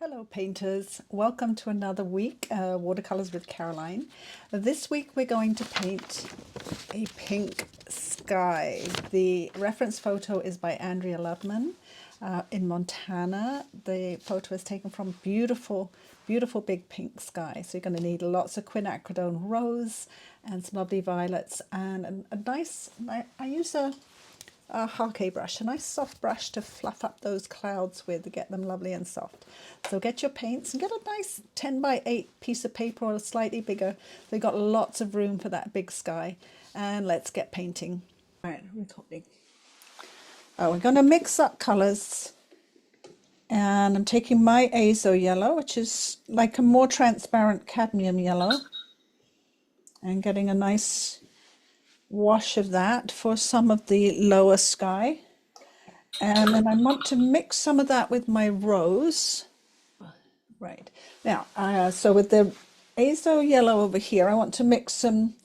Hello painters, welcome to another week, Watercolours with Caroline. This week we're going to paint a pink sky. The reference photo is by Andrea Ludman in Montana. The photo is taken from beautiful, beautiful big pink sky. So you're going to need lots of Quinacridone Rose and some lovely violets and a nice, I use a Harkey brush, a nice soft brush to fluff up those clouds with to get them lovely and soft. So get your paints and get a nice 10 by 8 piece of paper or slightly bigger. So you've got lots of room for that big sky. And let's get painting. All right, recording. We're going to mix up colours. And I'm taking my azo yellow, which is like a more transparent cadmium yellow, and getting a nice wash of that for some of the lower sky. And then I want to mix some of that with my rose. Right. Now, so with the azo yellow over here, I want to mix some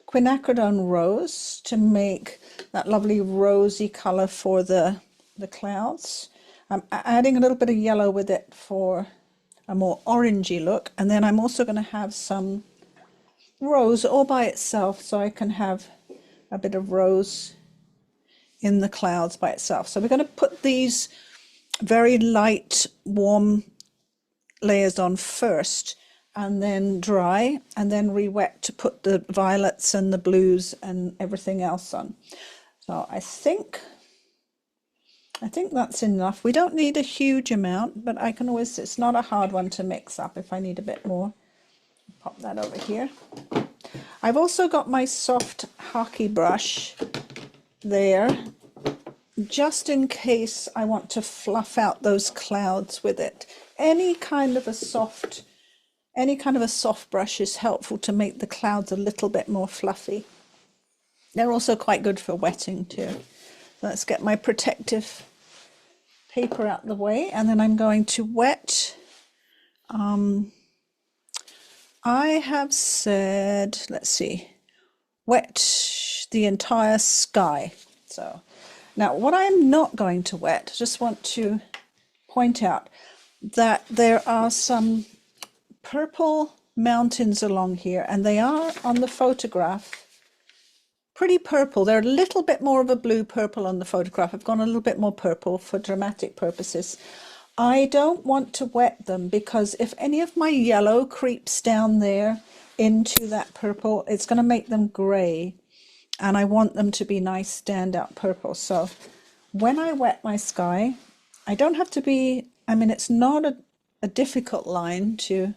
Quinacridone Rose to make that lovely rosy color for the clouds. I'm adding a little bit of yellow with it for a more orangey look. And then I'm also going to have some rose all by itself, so I can have a bit of rose in the clouds by itself. So we're going to put these very light, warm layers on first and then dry and then re-wet to put the violets and the blues and everything else on. So I think that's enough. We don't need a huge amount, but I can always, it's not a hard one to mix up if I need a bit more. Pop that over here. I've also got my soft Harkey brush there, just in case I want to fluff out those clouds with it. Any kind of a soft brush is helpful to make the clouds a little bit more fluffy. They're also quite good for wetting too. Let's get my protective paper out the way, and then I'm going to wet. I have said, let's see, wet the entire sky. So now what I'm not going to wet, just want to point out that there are some purple mountains along here, and they are on the photograph pretty purple. They're a little bit more of a blue purple on the photograph. I've gone a little bit more purple for dramatic purposes. I don't want to wet them because if any of my yellow creeps down there into that purple, it's going to make them grey, and I want them to be nice standout purple. So when I wet my sky, I don't have to be, I mean, it's not a difficult line to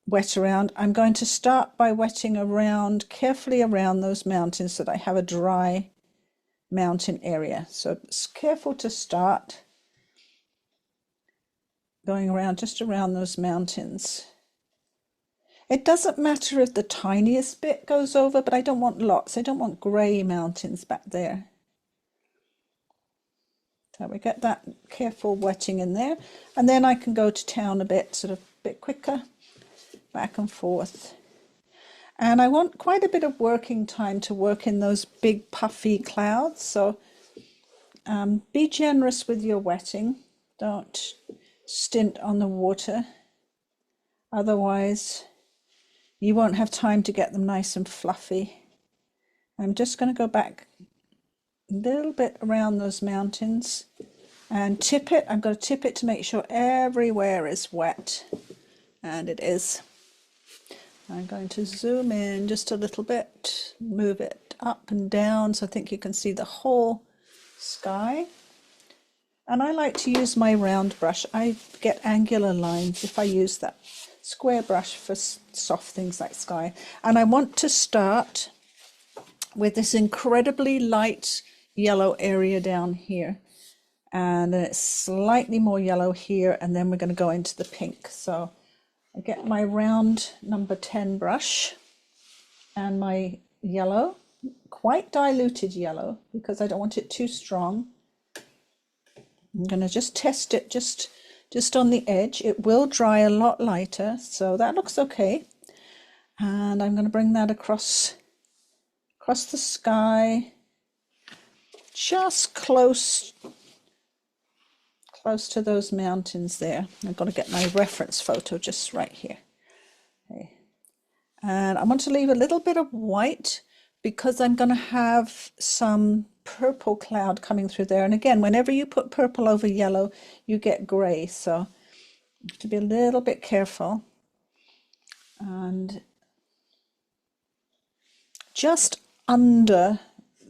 wet around. I'm going to start by wetting around, carefully around those mountains so that I have a dry mountain area. So it's careful to start going around, just around those mountains. It doesn't matter if the tiniest bit goes over, but I don't want lots. I don't want grey mountains back there. So we get that careful wetting in there, and then I can go to town a bit, sort of a bit quicker, back and forth. And I want quite a bit of working time to work in those big puffy clouds. So be generous with your wetting. Don't stint on the water. Otherwise, you won't have time to get them nice and fluffy. I'm just going to go back a little bit around those mountains and tip it. I'm going to tip it to make sure everywhere is wet, and it is. I'm going to zoom in just a little bit, move it up and down so I think you can see the whole sky. And I like to use my round brush. I get angular lines if I use that square brush for soft things like sky. And I want to start with this incredibly light yellow area down here. And then it's slightly more yellow here, and then we're going to go into the pink. So I get my round number 10 brush and my yellow, quite diluted yellow, because I don't want it too strong. I'm going to just test it just on the edge. It will dry a lot lighter, so that looks okay. And I'm going to bring that across the sky, just close close to those mountains there. I've got to get my reference photo just right here. Okay. And I want to leave a little bit of white because I'm going to have some purple cloud coming through there. And again, whenever you put purple over yellow, you get grey. So you have to be a little bit careful. And just under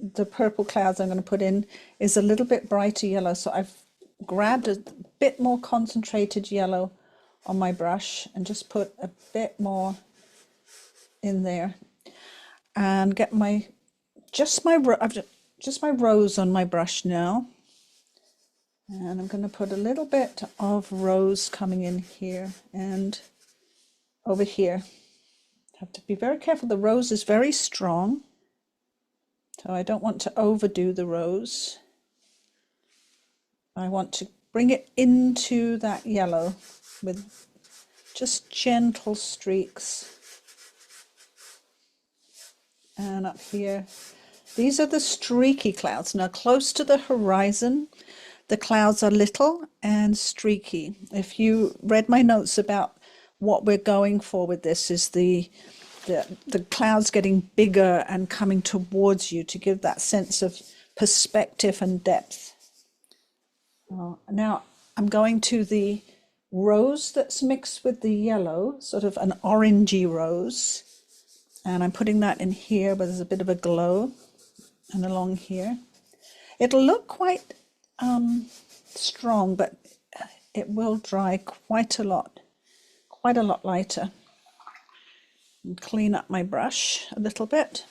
the purple clouds I'm going to put in is a little bit brighter yellow. So I've grabbed a bit more concentrated yellow on my brush and just put a bit more in there, and get my just my rose on my brush now, and I'm going to put a little bit of rose coming in here and over here. Have to be very careful. The rose is very strong, so I don't want to overdo the rose. I want to bring it into that yellow with just gentle streaks. And up here, these are the streaky clouds. Now close to the horizon, the clouds are little and streaky. If you read my notes about what we're going for with this, is the clouds getting bigger and coming towards you to give that sense of perspective and depth. Now I'm going to the rose that's mixed with the yellow, sort of an orangey rose. And I'm putting that in here, but there's a bit of a glow, and along here. It'll look quite strong, but it will dry quite a lot lighter. And clean up my brush a little bit.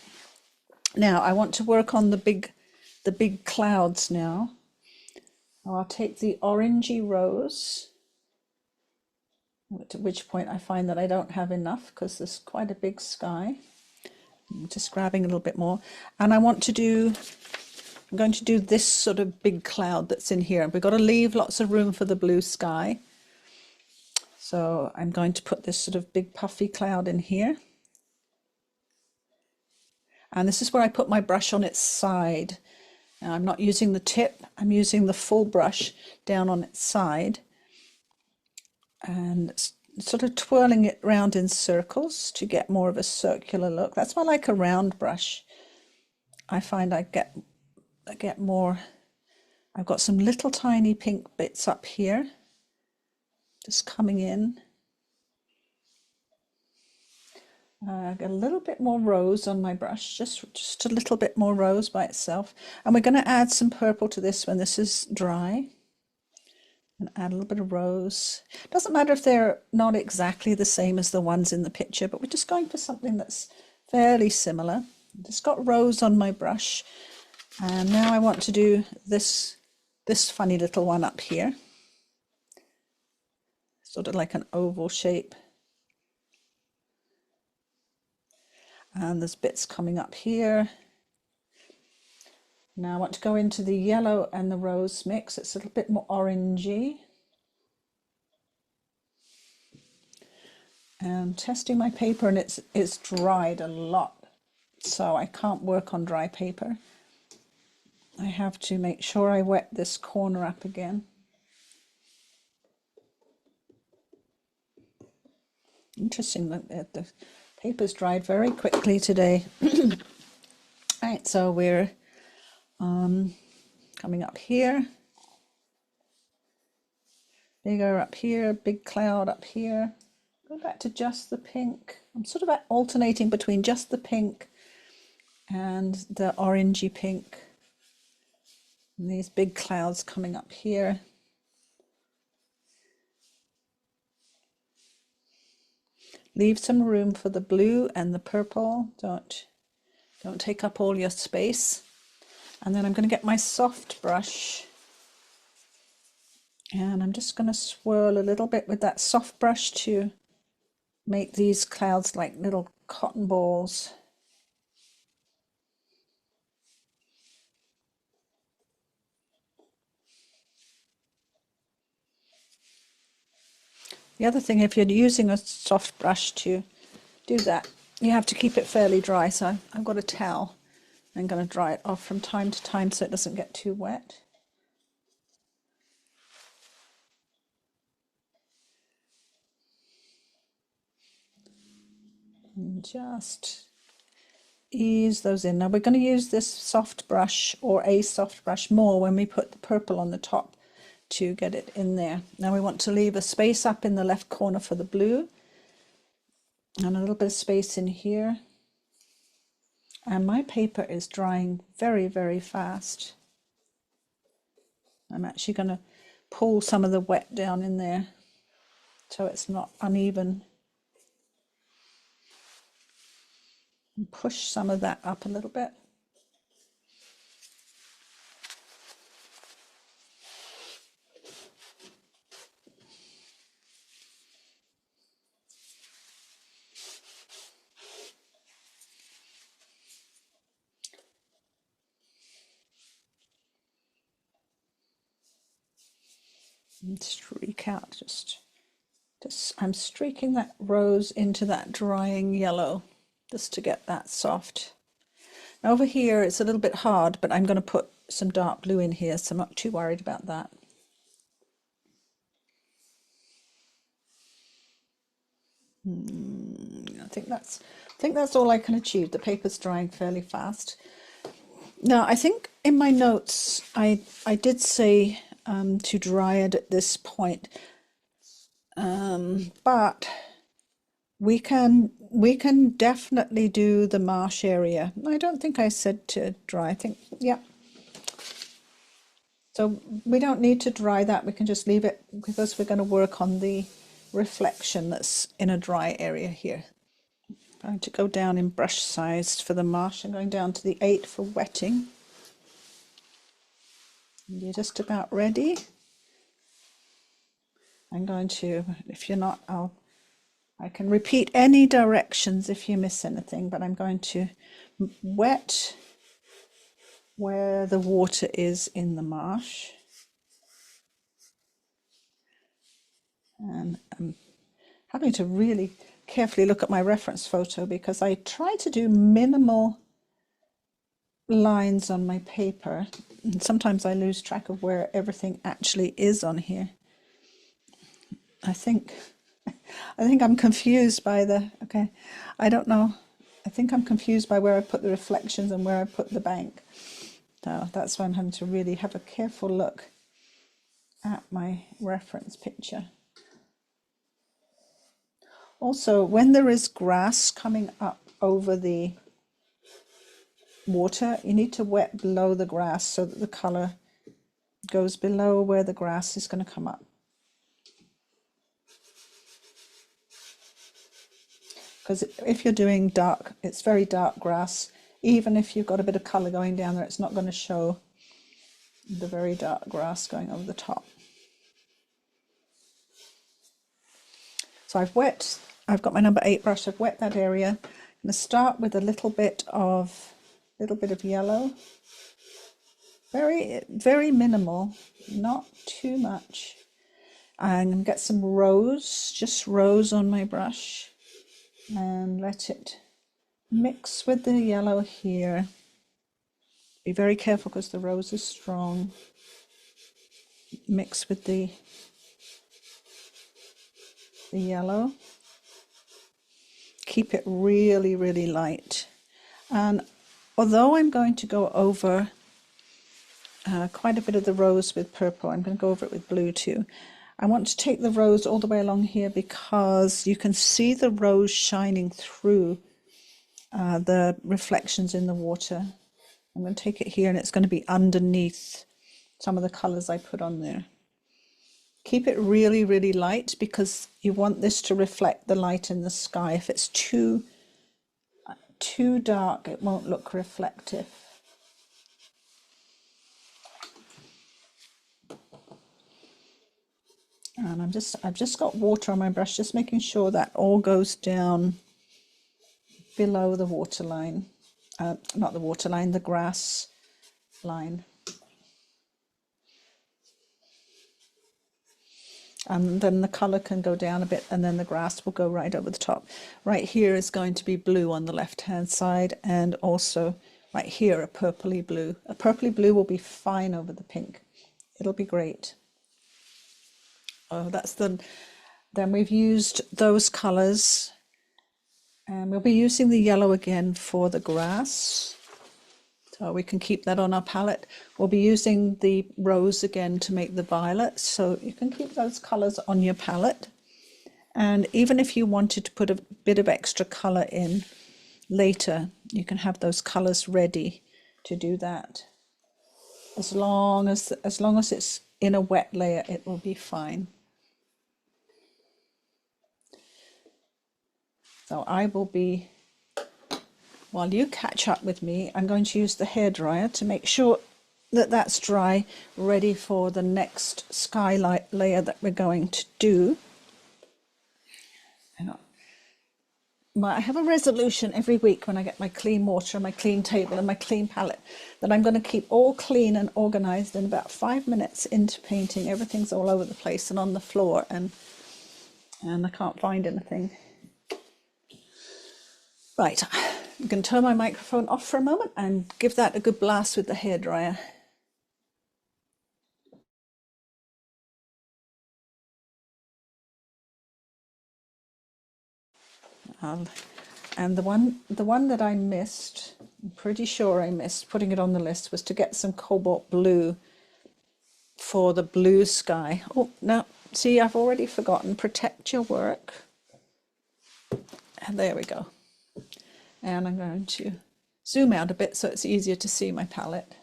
Now I want to work on the big clouds now. I'll take the orangey rose, at which point I find that I don't have enough because there's quite a big sky. I'm just grabbing a little bit more, and I'm going to do this sort of big cloud that's in here. We've got to leave lots of room for the blue sky, so I'm going to put this sort of big puffy cloud in here, and this is where I put my brush on its side. Now I'm not using the tip, I'm using the full brush down on its side, and sort of twirling it round in circles to get more of a circular look. That's why I like a round brush. I find I get more. I've got some little tiny pink bits up here just coming in. I get a little bit more rose on my brush, just a little bit more rose by itself. And we're going to add some purple to this when this is dry. And add a little bit of rose. Doesn't matter if they're not exactly the same as the ones in the picture, but we're just going for something that's fairly similar. Just got rose on my brush, and now I want to do this funny little one up here, sort of like an oval shape. And there's bits coming up here. Now I want to go into the yellow and the rose mix. It's a little bit more orangey. And testing my paper, and it's dried a lot, so I can't work on dry paper. I have to make sure I wet this corner up again. Interesting that the paper's dried very quickly today. Right, so we're coming up here, bigger up here, big cloud up here. Go back to just the pink. I'm sort of alternating between just the pink and the orangey pink. And these big clouds coming up here. Leave some room for the blue and the purple. Don't take up all your space. And then I'm going to get my soft brush, and I'm just going to swirl a little bit with that soft brush to make these clouds like little cotton balls. The other thing, if you're using a soft brush to do that, you have to keep it fairly dry. So I've got a towel. I'm going to dry it off from time to time so it doesn't get too wet. And just ease those in. Now we're going to use this soft brush or a soft brush more when we put the purple on the top to get it in there. Now we want to leave a space up in the left corner for the blue and a little bit of space in here. And my paper is drying very, very fast. I'm actually going to pull some of the wet down in there so it's not uneven. And push some of that up a little bit. And streak out just I'm streaking that rose into that drying yellow just to get that soft. Now over here it's a little bit hard, but I'm going to put some dark blue in here, so I'm not too worried about that. I think that's all I can achieve. The paper's drying fairly fast. Now I think in my notes I did say to dry it at this point, but we can definitely do the marsh area. I don't think I said to dry. I think, yeah. So we don't need to dry that. We can just leave it because we're going to work on the reflection that's in a dry area here. I'm going to go down in brush size for the marsh. I'm going down to the 8 for wetting. And you're just about ready. I'm going to, if you're not, I can repeat any directions if you miss anything, but I'm going to wet where the water is in the marsh. And I'm having to really carefully look at my reference photo because I try to do minimal lines on my paper, and sometimes I lose track of where everything actually is on here. I think I'm confused by I don't know. I think I'm confused by where I put the reflections and where I put the bank. So that's why I'm having to really have a careful look at my reference picture. Also, when there is grass coming up over the water, you need to wet below the grass so that the colour goes below where the grass is going to come up. Because if you're doing dark, it's very dark grass, even if you've got a bit of colour going down there, it's not going to show the very dark grass going over the top. So I've got my number 8 brush, I've wet that area. I'm going to start with a little bit of yellow. Very, very minimal, not too much. I'm going to get some rose, just rose on my brush, and let it mix with the yellow here. Be very careful because the rose is strong. Mix with the yellow. Keep it really, really light. And although I'm going to go over quite a bit of the rose with purple, I'm going to go over it with blue too. I want to take the rose all the way along here because you can see the rose shining through the reflections in the water. I'm going to take it here and it's going to be underneath some of the colours I put on there. Keep it really, really light because you want this to reflect the light in the sky. If it's too dark, it won't look reflective. And I've just got water on my brush, just making sure that all goes down below the water line. Not the water line, the grass line. And then the colour can go down a bit and then the grass will go right over the top. Right here is going to be blue on the left hand side, and also right here a purpley blue. A purpley blue will be fine over the pink. It'll be great. Oh, then we've used those colours And we'll be using the yellow again for the grass, so we can keep that on our palette. We'll be using the rose again to make the violet, so you can keep those colours on your palette. And even if you wanted to put a bit of extra colour in later, you can have those colours ready to do that. As long as it's in a wet layer, it will be fine. So I will be, while you catch up with me, I'm going to use the hairdryer to make sure that that's dry, ready for the next skylight layer that we're going to do. I have a resolution every week when I get my clean water and my clean table and my clean palette that I'm going to keep all clean and organized. In about 5 minutes into painting, everything's all over the place and on the floor, and I can't find anything. Right, I'm going to turn my microphone off for a moment and give that a good blast with the hairdryer. And the one that I missed, I'm pretty sure I missed putting it on the list, was to get some Cobalt Blue for the blue sky. Oh, no, see, I've already forgotten. Protect your work. And there we go. And I'm going to zoom out a bit so it's easier to see my palette.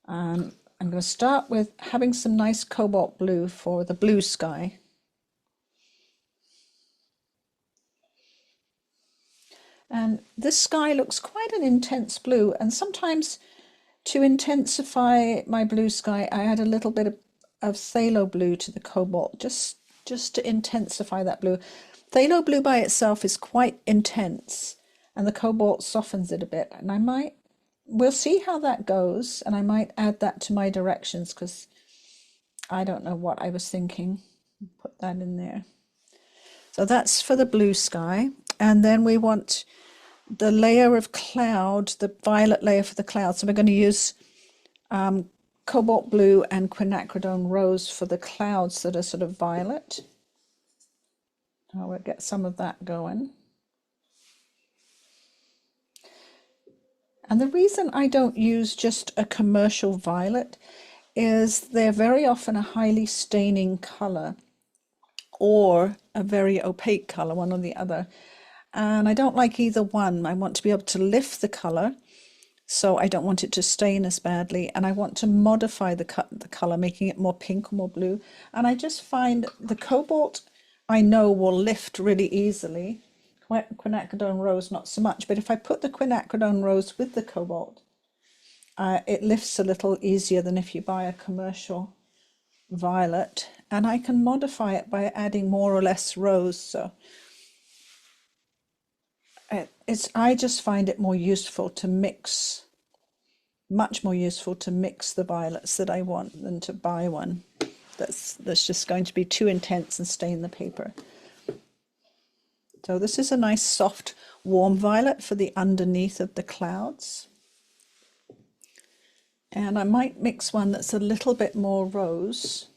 I'm going to start with having some nice Cobalt Blue for the blue sky. And this sky looks quite an intense blue, and sometimes to intensify my blue sky, I add a little bit of Phthalo Blue to the Cobalt, just to intensify that blue. Phthalo Blue by itself is quite intense, and the Cobalt softens it a bit. And we'll see how that goes, and I might add that to my directions, because I don't know what I was thinking. Put that in there. So that's for the blue sky. And then we want the layer of cloud, the violet layer for the cloud. So we're going to use Cobalt Blue and Quinacridone Rose for the clouds that are sort of violet. I will get some of that going. And the reason I don't use just a commercial violet is they're very often a highly staining color or a very opaque color, one or the other. And I don't like either one. I want to be able to lift the color, so I don't want it to stain as badly, and I want to modify the color, making it more pink or more blue. And I just find the Cobalt, I know, will lift really easily. Quinacridone Rose not so much, but if I put the Quinacridone Rose with the Cobalt, it lifts a little easier than if you buy a commercial violet. And I can modify it by adding more or less rose. So I just find it more useful to mix, much more useful to mix the violets that I want than to buy one that's just going to be too intense and stain the paper. So this is a nice soft warm violet for the underneath of the clouds. And I might mix one that's a little bit more rose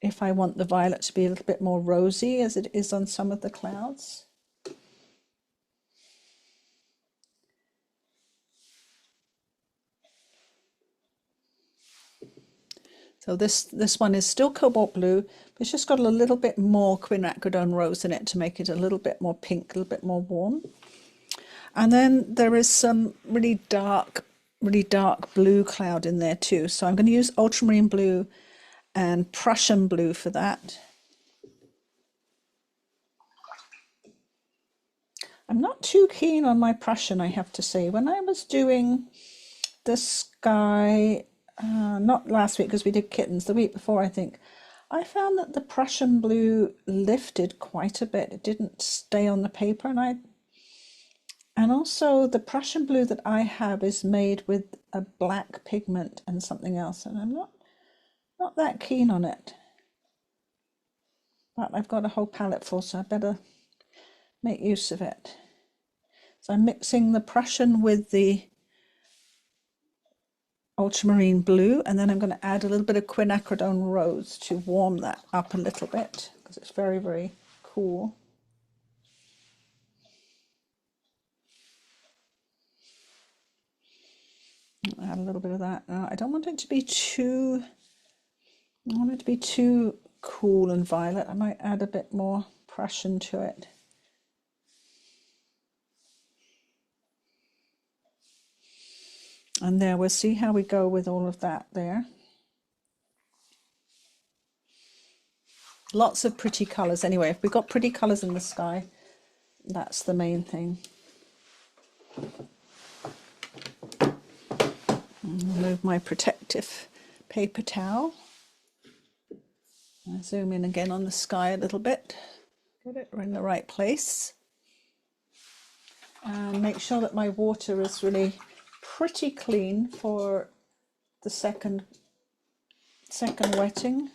if I want the violet to be a little bit more rosy as it is on some of the clouds. So this one is still Cobalt Blue, but it's just got a little bit more Quinacridone Rose in it to make it a little bit more pink, a little bit more warm. And then there is some really dark blue cloud in there too. So I'm going to use Ultramarine Blue and Prussian Blue for that. I'm not too keen on my Prussian, I have to say. When I was doing the sky, not last week because we did kittens, the week before I think, I found that the Prussian Blue lifted quite a bit. It didn't stay on the paper, and also the Prussian Blue that I have is made with a black pigment and something else, and I'm not that keen on it. But I've got a whole palette full, so I better make use of it. So I'm mixing the Prussian with the Ultramarine Blue, and then I'm going to add a little bit of Quinacridone Rose to warm that up a little bit because it's very, very cool. Add a little bit of that. I don't want it to be too, I want it to be too cool and violet. I might add a bit more Prussian to it. And there, we'll see how we go with all of that there. Lots of pretty colours. Anyway, if we've got pretty colours in the sky, that's the main thing. Remove my protective paper towel. I zoom in again on the sky a little bit. Get it in the right place. And make sure that my water is really pretty clean for the second wetting.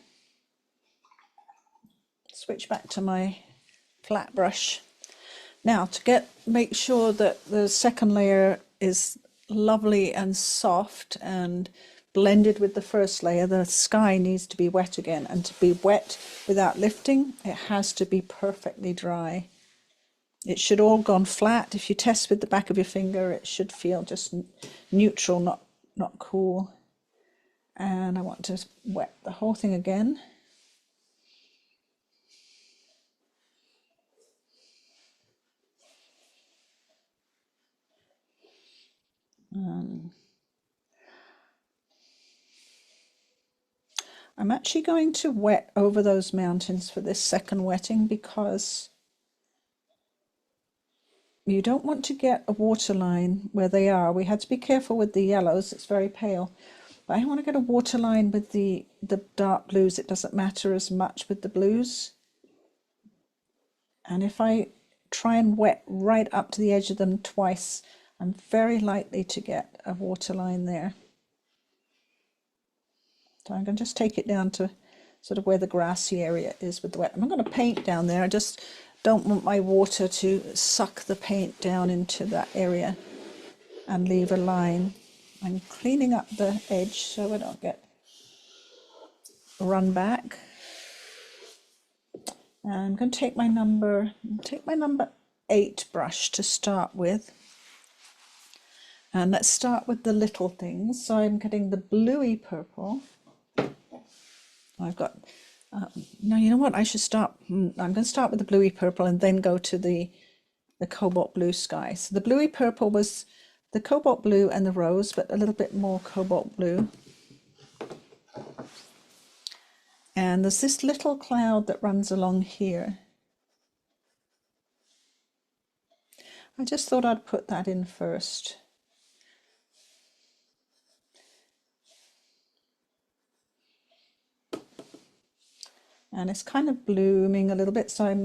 Switch back to my flat brush. Now to make sure that the second layer is lovely and soft and blended with the first layer, the sky needs to be wet again, and to be wet without lifting, it has to be perfectly dry. It should all gone flat. If you test with the back of your finger, it should feel just neutral, not cool. And I want to wet the whole thing again. I'm actually going to wet over those mountains for this second wetting because you don't want to get a waterline where they are. We had to be careful with the yellows, it's very pale. But I want to get a waterline with the dark blues. It doesn't matter as much with the blues. And if I try and wet right up to the edge of them twice, I'm very likely to get a waterline there. So I'm going to just take it down to sort of where the grassy area is with the wet. I'm not going to paint down there. I just don't want my water to suck the paint down into that area and leave a line. I'm cleaning up the edge so I don't get run back. And I'm going to take my number 8 brush to start with. And let's start with the little things. So I'm getting the bluey purple. I've got, no, you know what, I should start, I'm going to start with the bluey purple and then go to the cobalt blue sky. So the bluey purple was the cobalt blue and the rose, but a little bit more cobalt blue. And there's this little cloud that runs along here. I just thought I'd put that in first. And it's kind of blooming a little bit, so I'm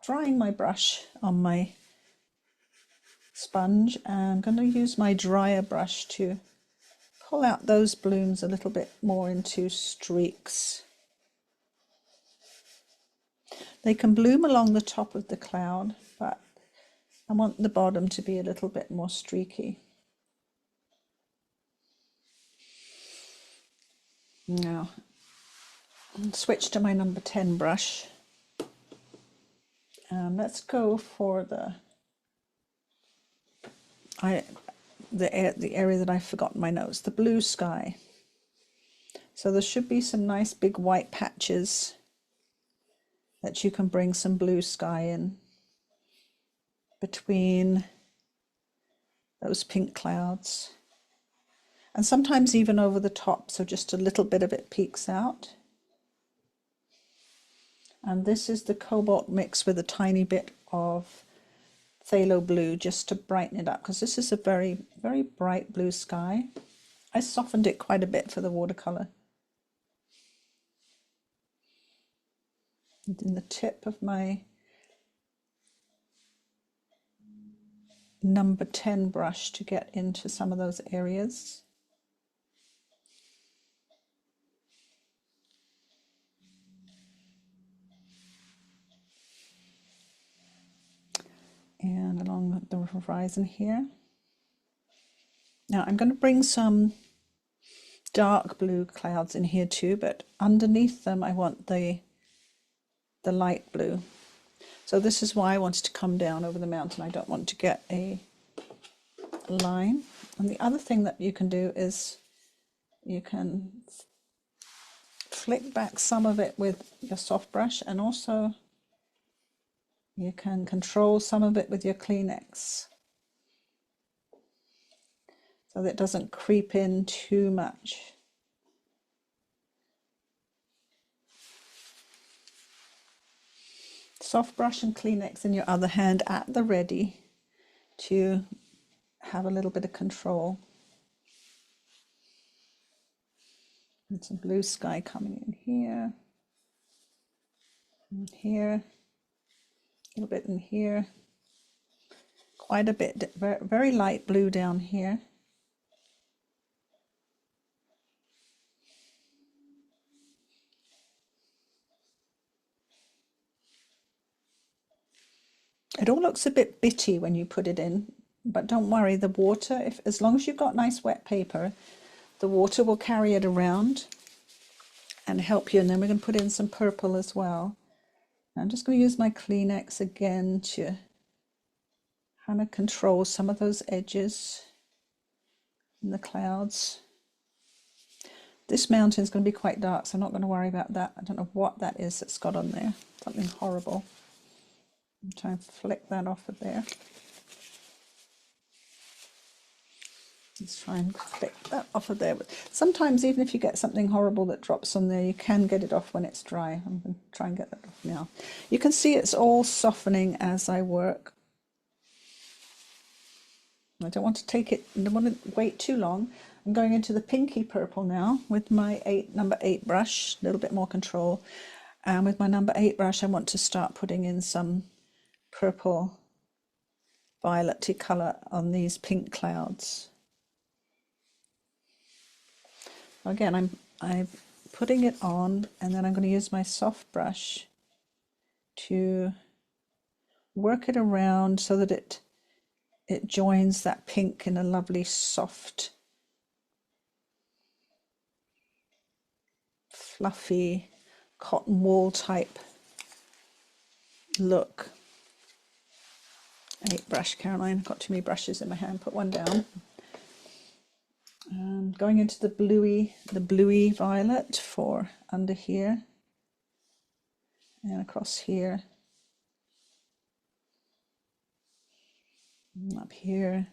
drying my brush on my sponge, and I'm going to use my drier brush to pull out those blooms a little bit more into streaks. They can bloom along the top of the cloud, but I want the bottom to be a little bit more streaky. Now, switch to my number 10 brush. And let's go for the area that I've forgotten my nose, the blue sky. So there should be some nice big white patches that you can bring some blue sky in between those pink clouds. And sometimes even over the top, so just a little bit of it peeks out. And this is the cobalt mix with a tiny bit of phthalo blue just to brighten it up, because this is a very, very bright blue sky. I softened it quite a bit for the watercolor. And in the tip of my number 10 brush to get into some of those areas. And along the horizon here. Now I'm going to bring some dark blue clouds in here too, but underneath them I want the light blue. So this is why I wanted to come down over the mountain. I don't want to get a line. And the other thing that you can do is you can flick back some of it with your soft brush, and also you can control some of it with your Kleenex so that it doesn't creep in too much. Soft brush and Kleenex in your other hand at the ready to have a little bit of control. And some blue sky coming in here, and here, a little bit in here, quite a bit, very, very light blue down here. It all looks a bit bitty when you put it in, but don't worry, the water, as long as you've got nice wet paper, the water will carry it around and help you. And then we're going to put in some purple as well. I'm just going to use my Kleenex again to kind of control some of those edges in the clouds. This mountain is going to be quite dark, so I'm not going to worry about that. I don't know what that is that's got on there. Something horrible. I'm trying to flick that off of there. Let's try and flick that off of there. But sometimes even if you get something horrible that drops on there, you can get it off when it's dry. I'm going to try and get that off now. You can see it's all softening as I work. I don't want to wait too long. I'm going into the pinky purple now with my number 8 brush, a little bit more control. And with my number 8 brush, I want to start putting in some purple violet-y colour on these pink clouds. Again, I'm putting it on, and then I'm going to use my soft brush to work it around so that it joins that pink in a lovely soft, fluffy cotton wool type look. 8 brush, Caroline. I've got too many brushes in my hand. Put one down. And going into the bluey violet for under here and across here and up here.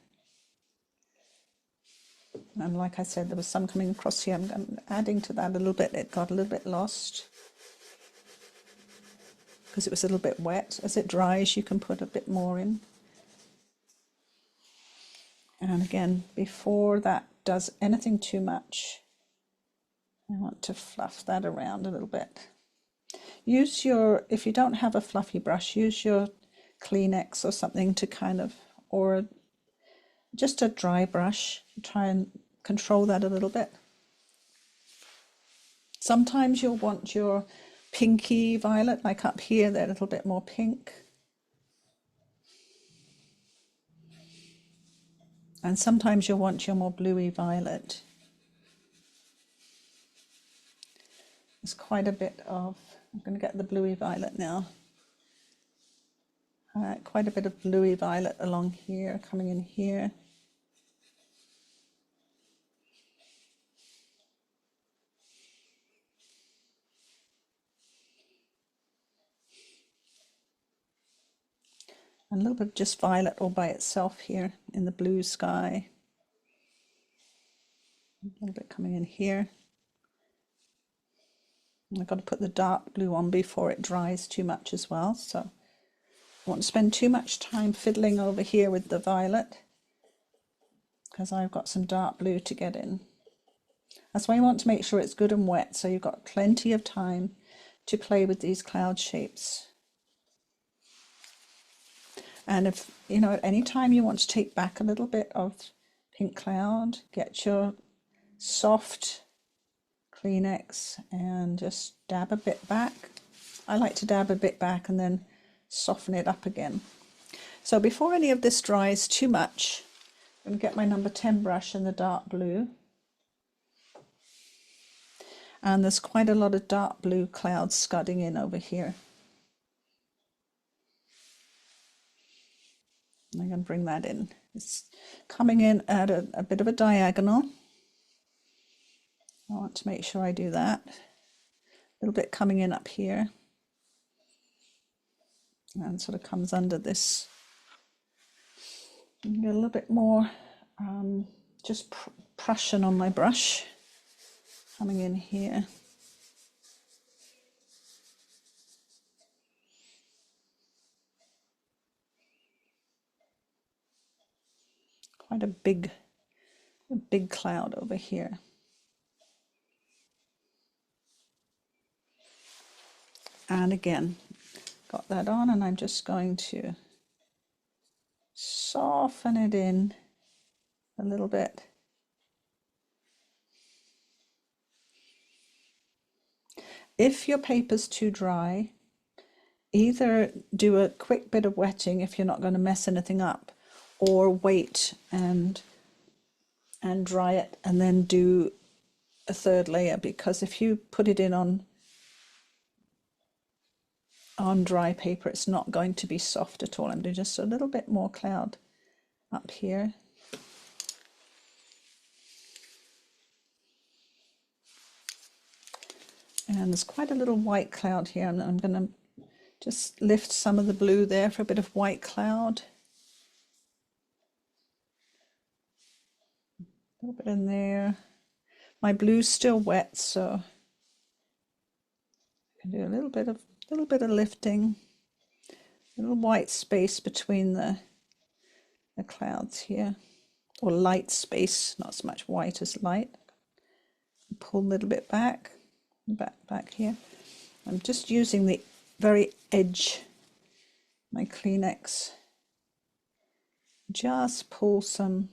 And like I said, there was some coming across here. I'm adding to that a little bit. It got a little bit lost because it was a little bit wet. As it dries, you can put a bit more in. And again, before that does anything too much, I want to fluff that around a little bit. Use your, if you don't have a fluffy brush, use your Kleenex or something to kind of, or just a dry brush, try and control that a little bit. Sometimes you'll want your pinky violet, like up here, they're a little bit more pink. And sometimes you'll want your more bluey violet. There's quite a bit of, I'm going to get the bluey violet now. Quite a bit of bluey violet along here, coming in here. And a little bit of just violet all by itself here in the blue sky. A little bit coming in here. I've got to put the dark blue on before it dries too much as well, so I won't spend too much time fiddling over here with the violet because I've got some dark blue to get in. That's why you want to make sure it's good and wet, so you've got plenty of time to play with these cloud shapes. And if, you know, at any time you want to take back a little bit of pink cloud, get your soft Kleenex and just dab a bit back. I like to dab a bit back and then soften it up again. So before any of this dries too much, I'm going to get my number 10 brush in the dark blue. And there's quite a lot of dark blue clouds scudding in over here. I'm going to bring that in. It's coming in at a bit of a diagonal. I want to make sure I do that. A little bit coming in up here. And sort of comes under this. Get a little bit more just Prussian on my brush. Coming in here. Quite a big cloud over here. And again, got that on, and I'm just going to soften it in a little bit. If your paper's too dry, either do a quick bit of wetting if you're not going to mess anything up, or wait and dry it and then do a third layer, because if you put it in on dry paper, it's not going to be soft at all. I'm doing just a little bit more cloud up here. And there's quite a little white cloud here, and I'm going to just lift some of the blue there for a bit of white cloud. A little bit in there. My blue's still wet, so I can do a little bit of lifting. A little white space between the clouds here, or light space, not so much white as light. Pull a little bit back here. I'm just using the very edge, my Kleenex. Just pull some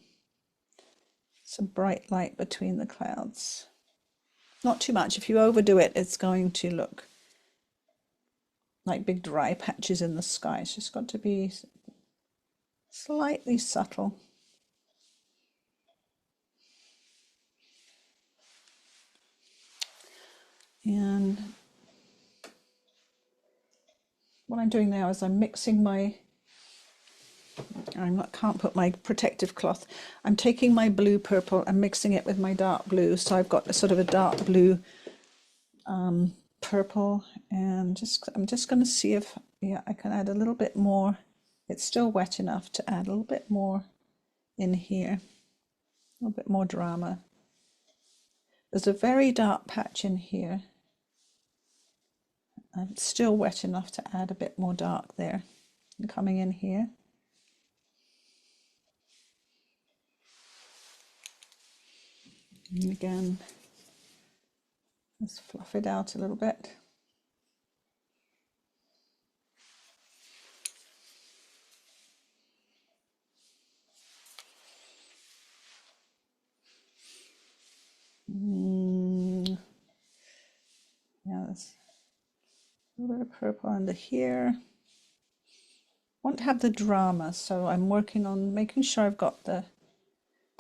bright light between the clouds. Not too much. If you overdo it, it's going to look like big dry patches in the sky. It's just got to be slightly subtle. And what I'm doing now is I'm mixing my, can't put my protective cloth. I'm taking my blue purple and mixing it with my dark blue. So I've got a sort of a dark blue purple, and I'm just going to see if I can add a little bit more. It's still wet enough to add a little bit more in here, a little bit more drama. There's a very dark patch in here. It's still wet enough to add a bit more dark there. And coming in here. And again, let's fluff it out a little bit. Yeah, there's a little bit of purple under here. Want to have the drama, so I'm working on making sure I've got the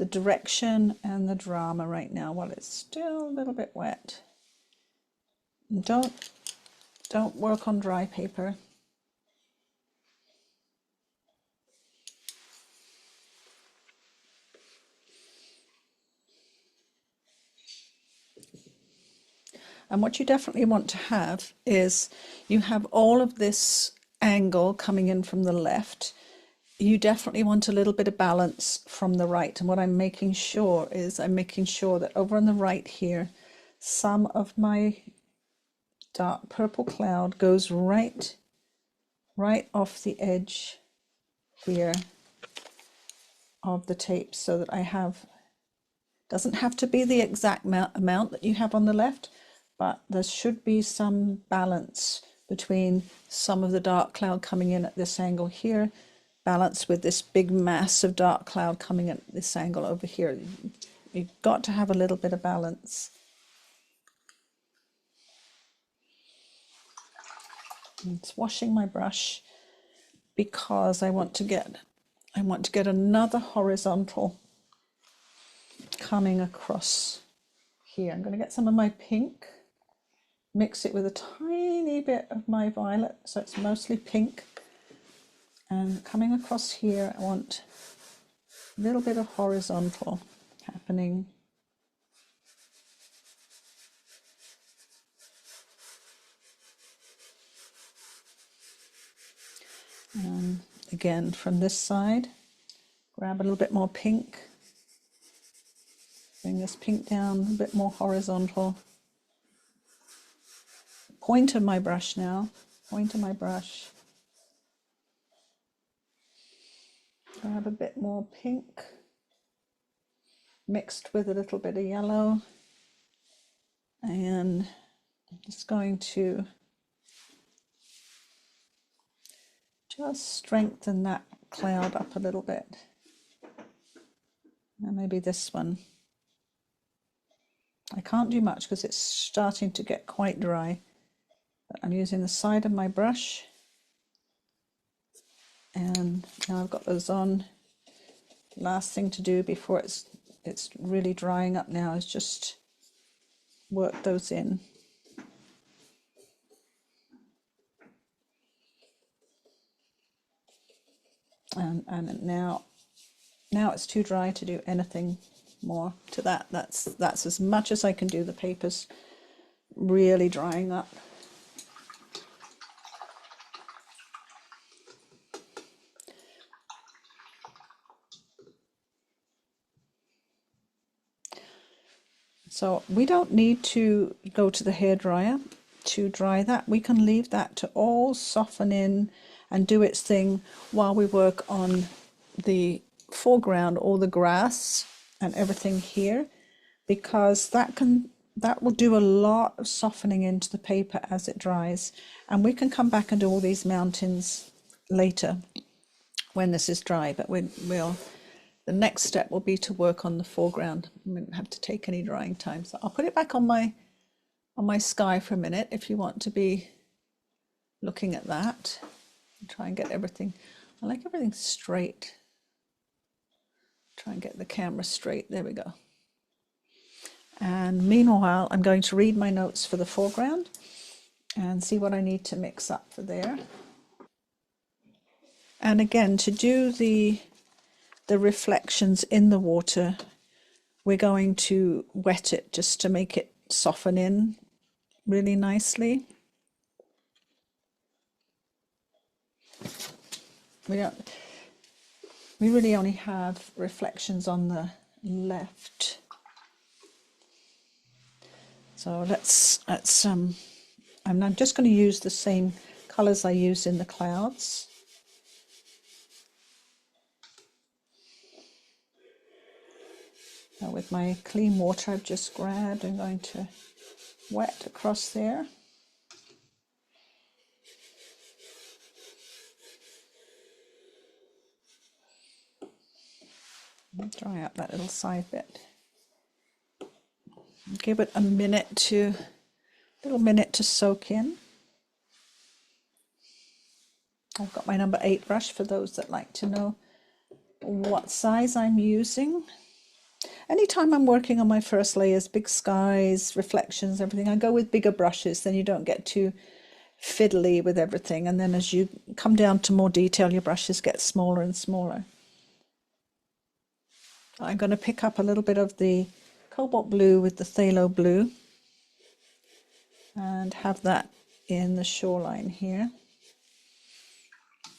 direction and the drama right now while it's still a little bit wet. And don't work on dry paper. And what you definitely want to have is you have all of this angle coming in from the left. You definitely want a little bit of balance from the right. And what I'm making sure is I'm making sure that over on the right here, some of my dark purple cloud goes right off the edge here of the tape, so that I have, doesn't have to be the exact amount that you have on the left, but there should be some balance between some of the dark cloud coming in at this angle here, balanced with this big mass of dark cloud coming in at this angle over here. You've got to have a little bit of balance. It's washing my brush because I want to get another horizontal coming across here. I'm going to get some of my pink, mix it with a tiny bit of my violet, so it's mostly pink. And coming across here, I want A little bit of horizontal happening. And again, from this side, grab a little bit more pink. Bring this pink down, a bit more horizontal. Point of my brush now, point of my brush. Grab a bit more pink, mixed with a little bit of yellow. And I'm just going to just strengthen that cloud up a little bit. And maybe this one. I can't do much because it's starting to get quite dry. But I'm using the side of my brush. And now I've got those on. Last thing to do before it's really drying up now is just work those in. And now it's too dry to do anything more to that. That's as much as I can do. The paper's really drying up. So we don't need to go to the hairdryer to dry that. We can leave that to all soften in and do its thing while we work on the foreground, or the grass and everything here, because that will do a lot of softening into the paper as it dries. And we can come back and do all these mountains later when this is dry, but the next step will be to work on the foreground. I won't have to take any drying time. So I'll put it back on my sky for a minute if you want to be looking at that. Try and get everything, I like everything straight. Try and get the camera straight. There we go. And meanwhile, I'm going to read my notes for the foreground and see what I need to mix up for there. And again, to do the reflections in the water, we're going to wet it just to make it soften in really nicely. We really only have reflections on the left. So I'm just going to use the same colors I used in the clouds. Now with my clean water I've just grabbed, I'm going to wet across there. Dry out that little side bit. Give it a little minute to soak in. I've got my number 8 brush for those that like to know what size I'm using. Anytime I'm working on my first layers, big skies, reflections, everything, I go with bigger brushes, then you don't get too fiddly with everything. And then as you come down to more detail, your brushes get smaller and smaller. I'm going to pick up a little bit of the Cobalt Blue with the Phthalo Blue and have that in the shoreline here.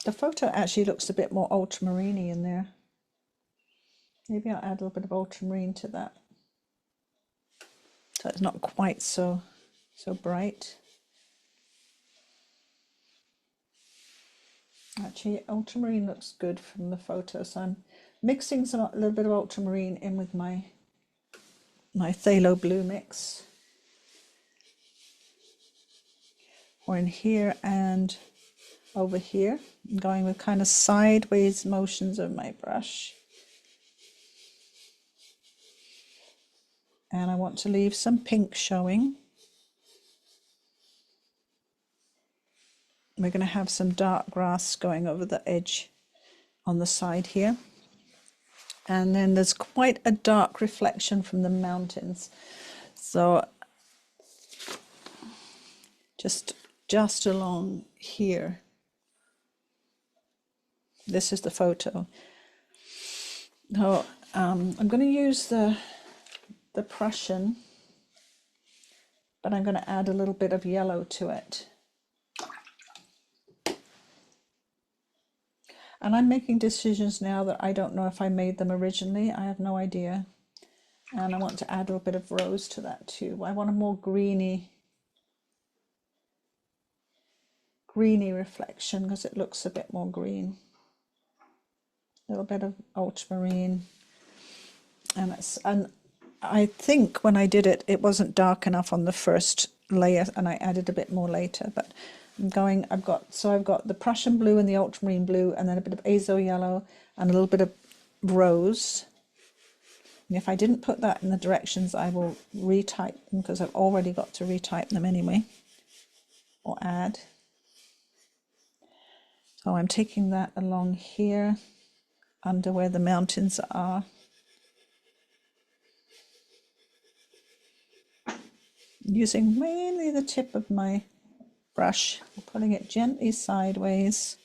The photo actually looks a bit more ultramarine-y in there. Maybe I'll add a little bit of ultramarine to that, so it's not quite so bright. Actually, ultramarine looks good from the photo, so I'm mixing a little bit of ultramarine in with my Phthalo Blue mix. Or in here and over here. I'm going with kind of sideways motions of my brush. And I want to leave some pink showing. We're going to have some dark grass going over the edge on the side here. And then there's quite a dark reflection from the mountains. So just along here. This is the photo. So I'm going to use the Prussian, but I'm going to add a little bit of yellow to it. And I'm making decisions now that I don't know if I made them originally. I have no idea. And I want to add a little bit of rose to that too. I want a more greeny reflection because it looks a bit more green. A little bit of ultramarine. And I think when I did it, it wasn't dark enough on the first layer, and I added a bit more later. But I've got the Prussian blue and the ultramarine blue, and then a bit of azo yellow and a little bit of rose. And if I didn't put that in the directions, I will retype them because I've already got to retype them anyway, or add. So I'm taking that along here under where the mountains are. Using mainly the tip of my brush, putting it gently sideways.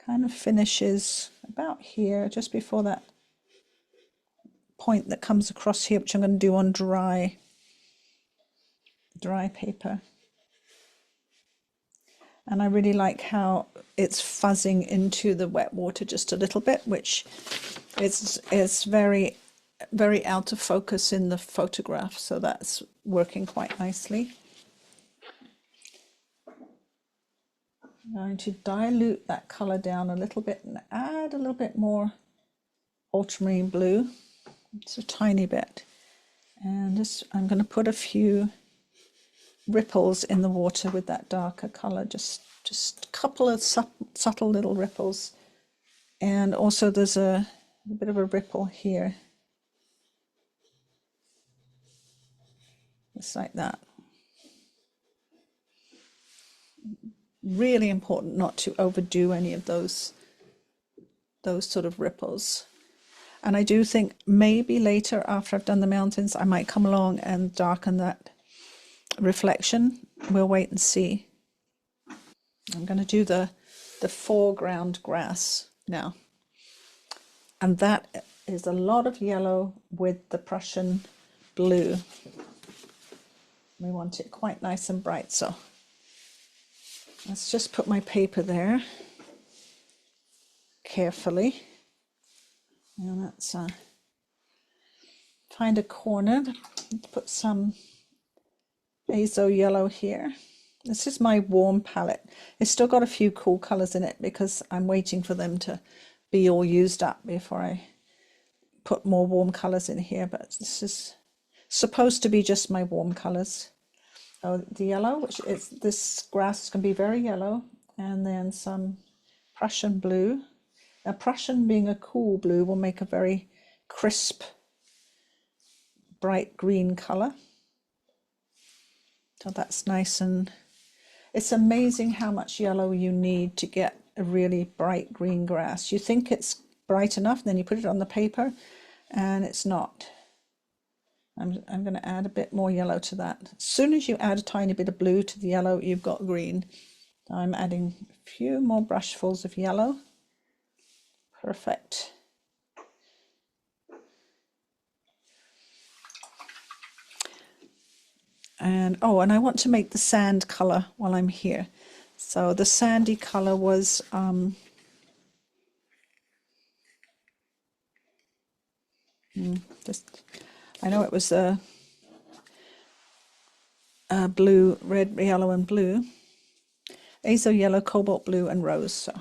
Kind of finishes about here, just before that point that comes across here, which I'm going to do on dry paper. And I really like how it's fuzzing into the wet water just a little bit, which is very, very out of focus in the photograph. So that's working quite nicely. I'm going to dilute that color down a little bit and add a little bit more ultramarine blue. It's a tiny bit. And I'm going to put a few ripples in the water with that darker color, just a couple of subtle little ripples. And also there's a bit of a ripple here, just like that. Really important not to overdo any of those sort of ripples. And I do think maybe later, after I've done the mountains, I might come along and darken that reflection. We'll wait and see. I'm going to do the foreground grass now. And that is a lot of yellow with the Prussian blue. We want it quite nice and bright, so let's just put my paper there carefully. And let's find a corner, put some azo yellow here. This is my warm palette. It's still got a few cool colors in it because I'm waiting for them to be all used up before I put more warm colors in here, but this is supposed to be just my warm colors. Oh, the yellow, which is, this grass is going to be very yellow, and then some Prussian blue. Now, Prussian being a cool blue will make a very crisp, bright green color. So that's nice, and it's amazing how much yellow you need to get a really bright green grass. You think it's bright enough, then you put it on the paper, and it's not. I'm going to add a bit more yellow to that. As soon as you add a tiny bit of blue to the yellow, you've got green. So I'm adding a few more brushfuls of yellow. Perfect. And and I want to make the sand color while I'm here. So the sandy color was I know it was blue, red, yellow, and blue. Azo yellow, cobalt blue, and rose. So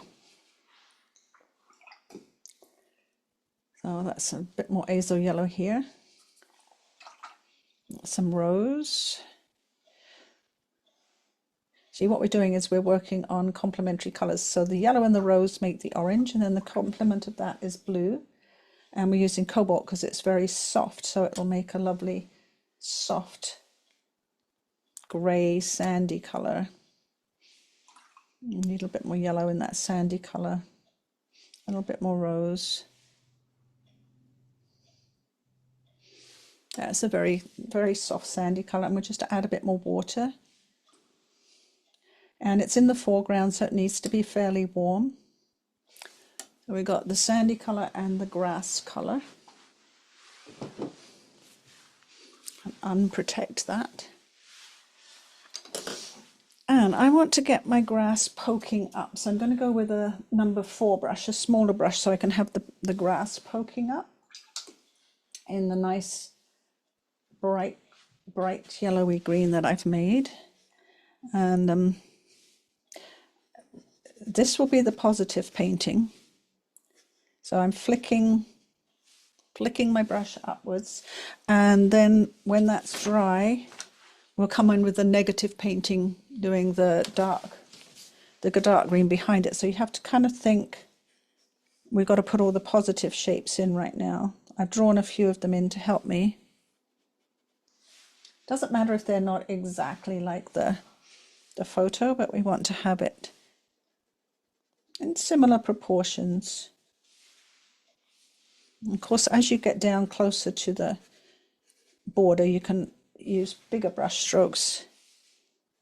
that's a bit more azo yellow here. Some rose. See, what we're doing is we're working on complementary colors. So the yellow and the rose make the orange, and then the complement of that is blue. And we're using cobalt because it's very soft, so it will make a lovely soft gray sandy color. You need a little bit more yellow in that sandy color, a little bit more rose. That's a very, very soft sandy color, and we'll just add a bit more water. And it's in the foreground, so it needs to be fairly warm. So we got the sandy colour and the grass colour. And unprotect that. And I want to get my grass poking up, so I'm going to go with a number 4 brush, a smaller brush, so I can have the grass poking up in the nice bright yellowy green that I've made. And this will be the positive painting. So I'm flicking my brush upwards, and then when that's dry, we'll come in with the negative painting, doing the dark green behind it. So you have to kind of think, we've got to put all the positive shapes in right now. I've drawn a few of them in to help me. Doesn't matter if they're not exactly like the photo, but we want to have it in similar proportions. And of course, as you get down closer to the border, you can use bigger brush strokes.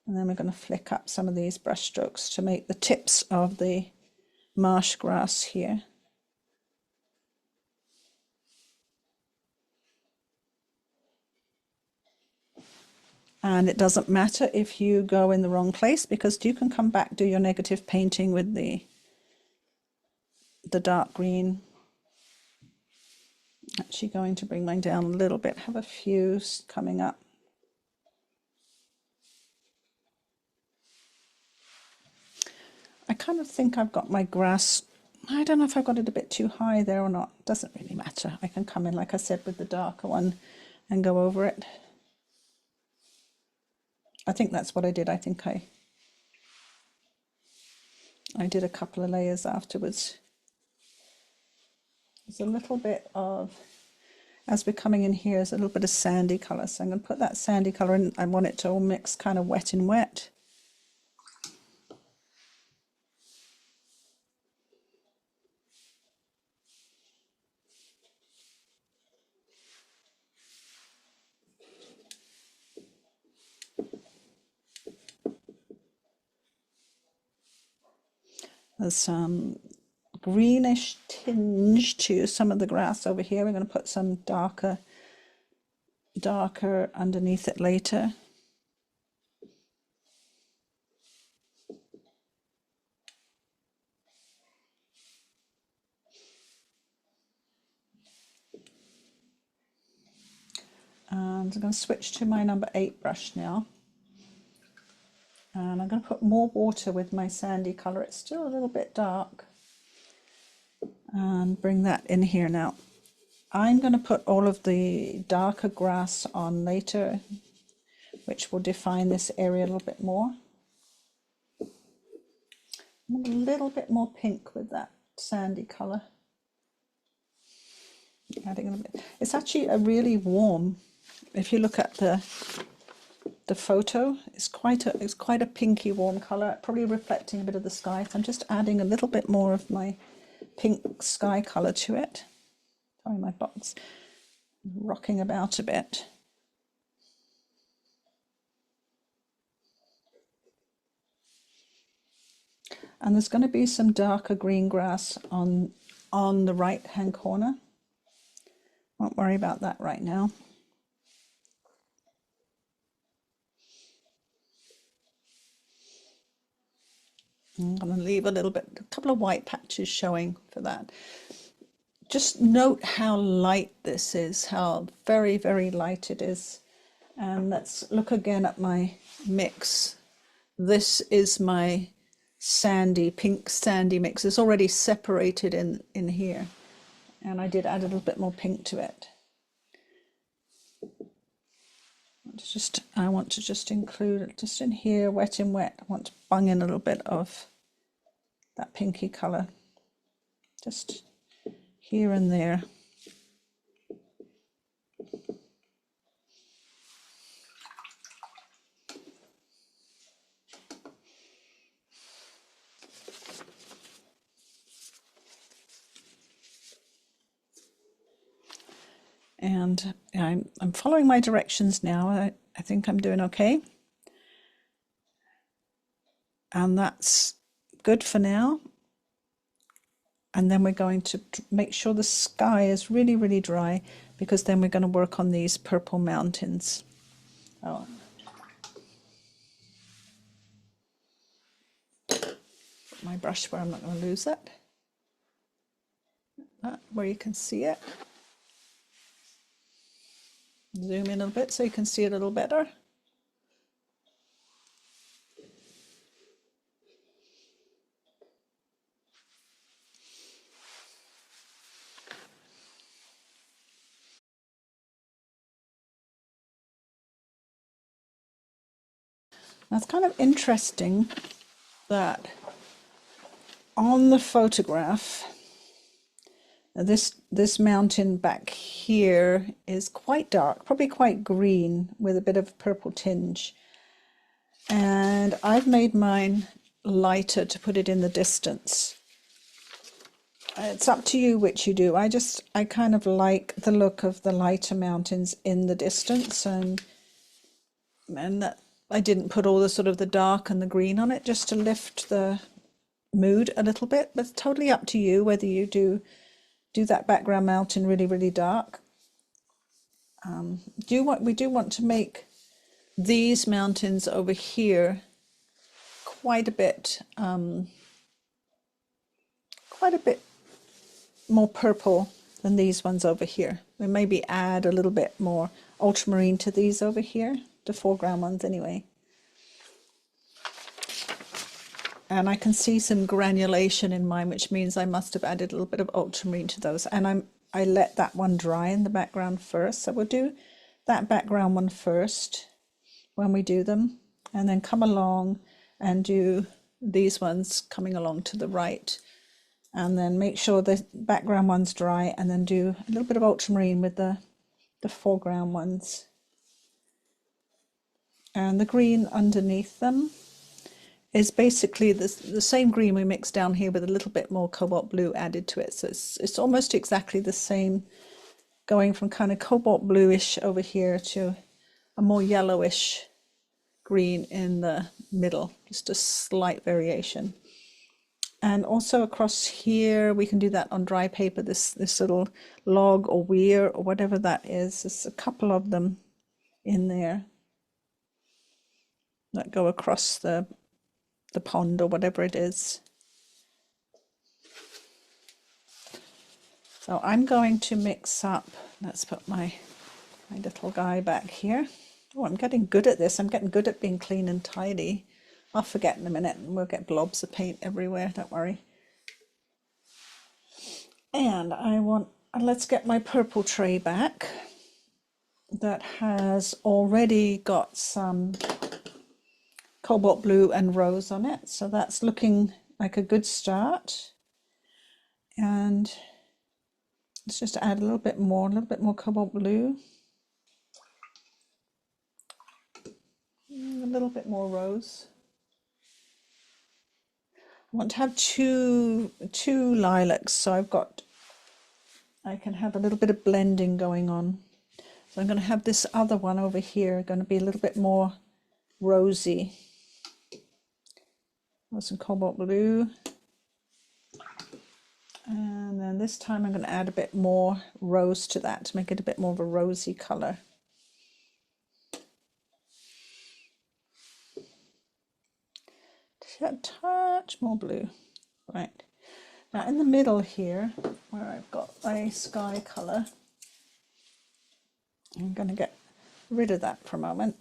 And then we're going to flick up some of these brush strokes to make the tips of the marsh grass here. And it doesn't matter if you go in the wrong place, because you can come back, do your negative painting with the dark green. Actually going to bring mine down a little bit, have a few coming up. I kind of think I've got my grass, I don't know if I've got it a bit too high there or not. Doesn't really matter. I can come in, like I said, with the darker one and go over it. I think that's what I did. I think I did a couple of layers afterwards. There's a little bit of, as we're coming in here, there's a little bit of sandy colour. So I'm going to put that sandy colour in. I want it to all mix kind of wet and wet. There's some greenish tinge to some of the grass over here. We're going to put some darker underneath it later. And I'm going to switch to my number 8 brush now. And I'm going to put more water with my sandy colour. It's still a little bit dark. And bring that in here now. I'm going to put all of the darker grass on later, which will define this area a little bit more. A little bit more pink with that sandy colour. Adding a bit. It's actually a really warm, if you look at the photo, it's quite a pinky warm colour, probably reflecting a bit of the sky. So I'm just adding a little bit more of my pink sky colour to it. Sorry, my box rocking about a bit. And there's going to be some darker green grass on the right hand corner. Won't worry about that right now. I'm going to leave a couple of white patches showing for that. Just note how light this is, how very, very light it is. And let's look again at my mix. This is my pink sandy mix. It's already separated in here. And I did add a little bit more pink to it. I want to just include it just in here, wet and wet. I want to bung in a little bit of that pinky colour, just here and there. And I'm following my directions now. I think I'm doing okay. And that's good for now. And then we're going to make sure the sky is really, really dry, because then we're going to work on these purple mountains. Oh. Put my brush where I'm not going to lose it. Where you can see it. Zoom in a little bit so you can see it a little better. Now it's kind of interesting that on the photograph, this mountain back here is quite dark, probably quite green with a bit of purple tinge. And I've made mine lighter to put it in the distance. It's up to you which you do. I kind of like the look of the lighter mountains in the distance, and that I didn't put all the sort of the dark and the green on it, just to lift the mood a little bit. But it's totally up to you whether you do that background mountain really, really dark. We do want to make these mountains over here quite a bit more purple than these ones over here. We maybe add a little bit more ultramarine to these over here, the foreground ones anyway. And I can see some granulation in mine, which means I must have added a little bit of ultramarine to those. And I let that one dry in the background first. So we'll do that background one first when we do them, and then come along and do these ones coming along to the right. And then make sure the background one's dry, and then do a little bit of ultramarine with the foreground ones. And the green underneath them is basically the same green we mixed down here with a little bit more cobalt blue added to it. So it's almost exactly the same, going from kind of cobalt bluish over here to a more yellowish green in the middle, just a slight variation. And also across here, we can do that on dry paper, this little log or weir or whatever that is. There's a couple of them in there that go across the pond or whatever it is. So I'm going to mix up, let's put my little guy back here. Oh, I'm getting good at this. I'm getting good at being clean and tidy. I'll forget in a minute and we'll get blobs of paint everywhere, don't worry. And let's get my purple tray back that has already got some cobalt blue and rose on it. So that's looking like a good start. And let's just add a little bit more cobalt blue. A little bit more rose. I want to have two lilacs, so I can have a little bit of blending going on. So I'm going to have this other one over here going to be a little bit more rosy. With some cobalt blue. And then this time I'm going to add a bit more rose to that to make it a bit more of a rosy color. A touch more blue. Right. Now in the middle here, where I've got a sky color, I'm going to get rid of that for a moment,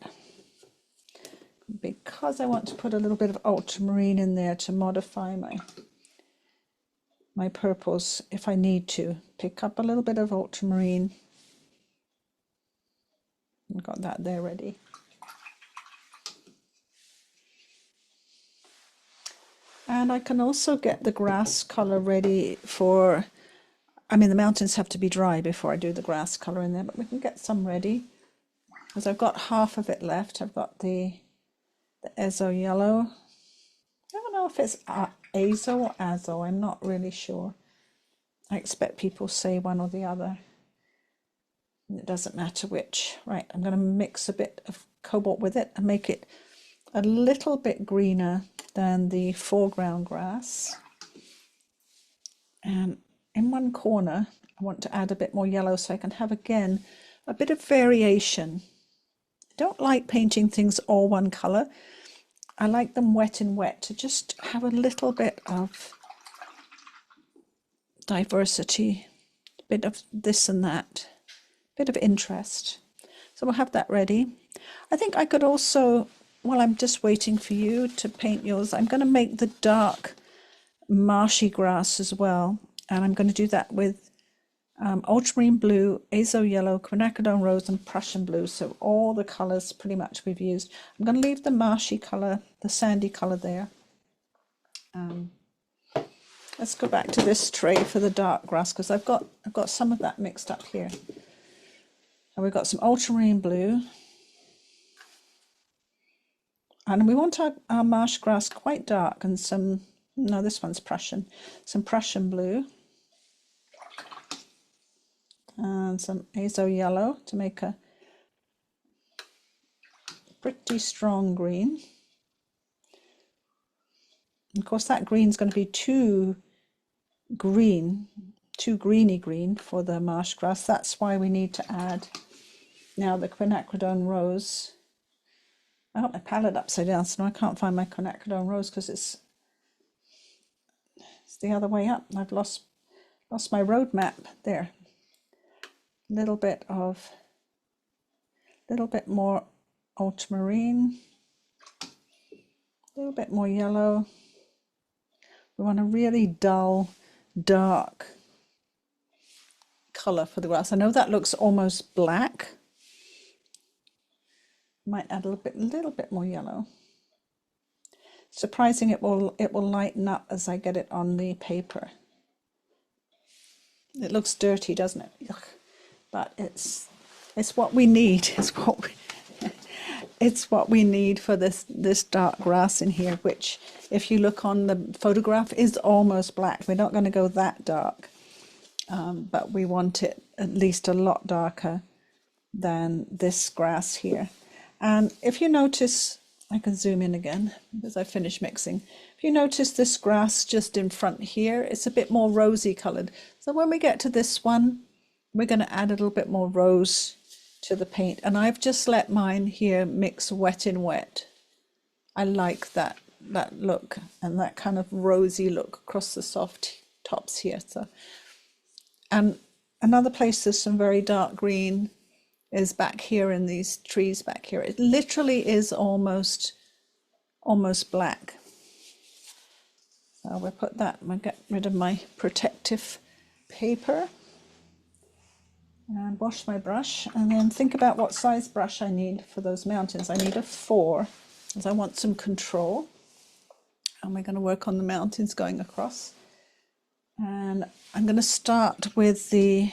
because I want to put a little bit of ultramarine in there to modify my purples if I need to. Pick up a little bit of ultramarine. I've got that there ready. And I can also get the grass color ready for, I mean the mountains have to be dry before I do the grass color in there, but we can get some ready. Because I've got half of it left. I've got the Azo yellow. I don't know if it's Azo or Azo, I'm not really sure. I expect people say one or the other. It doesn't matter which. Right, I'm going to mix a bit of cobalt with it and make it a little bit greener than the foreground grass. And in one corner, I want to add a bit more yellow so I can have, again, a bit of variation. I don't like painting things all one colour. I like them wet in wet to just have a little bit of diversity, a bit of this and that, a bit of interest. So we'll have that ready. I think I could also, while I'm just waiting for you to paint yours, I'm going to make the dark marshy grass as well. And I'm going to do that with Ultramarine Blue, Azo Yellow, Quinacridone Rose and Prussian Blue. So all the colours pretty much we've used. I'm going to leave the marshy colour, the sandy colour there. Let's go back to this tray for the dark grass because I've got some of that mixed up here. And we've got some Ultramarine Blue. And we want our marsh grass quite dark, and some, no, this one's Prussian, some Prussian Blue. And some Azo Yellow to make a pretty strong green. And of course that green's going to be too green, too greeny green for the marsh grass. That's why we need to add now the Quinacridone Rose. I got my palette upside down, so now I can't find my Quinacridone Rose because it's the other way up. I've lost my road map there. Little bit more ultramarine, a little bit more yellow. We want a really dull, dark color for the grass. I know that looks almost black. Might add a little bit more yellow. Surprising, it will lighten up as I get it on the paper. It looks dirty, doesn't it? Ugh. But it's what we need. It's what we need for this dark grass in here, which, if you look on the photograph, is almost black. We're not going to go that dark, but we want it at least a lot darker than this grass here. And if you notice, I can zoom in again because I finished mixing. If you notice this grass just in front here, it's a bit more rosy coloured. So when we get to this one, we're going to add a little bit more rose to the paint. And I've just let mine here mix wet in wet. I like that look and that kind of rosy look across the soft tops here. So, and another place there's some very dark green is back here in these trees back here. It literally is almost black. So we'll put that, we'll get rid of my protective paper and wash my brush, and then think about what size brush I need for those mountains. I need a 4 because I want some control, and we're going to work on the mountains going across. And I'm going to start with the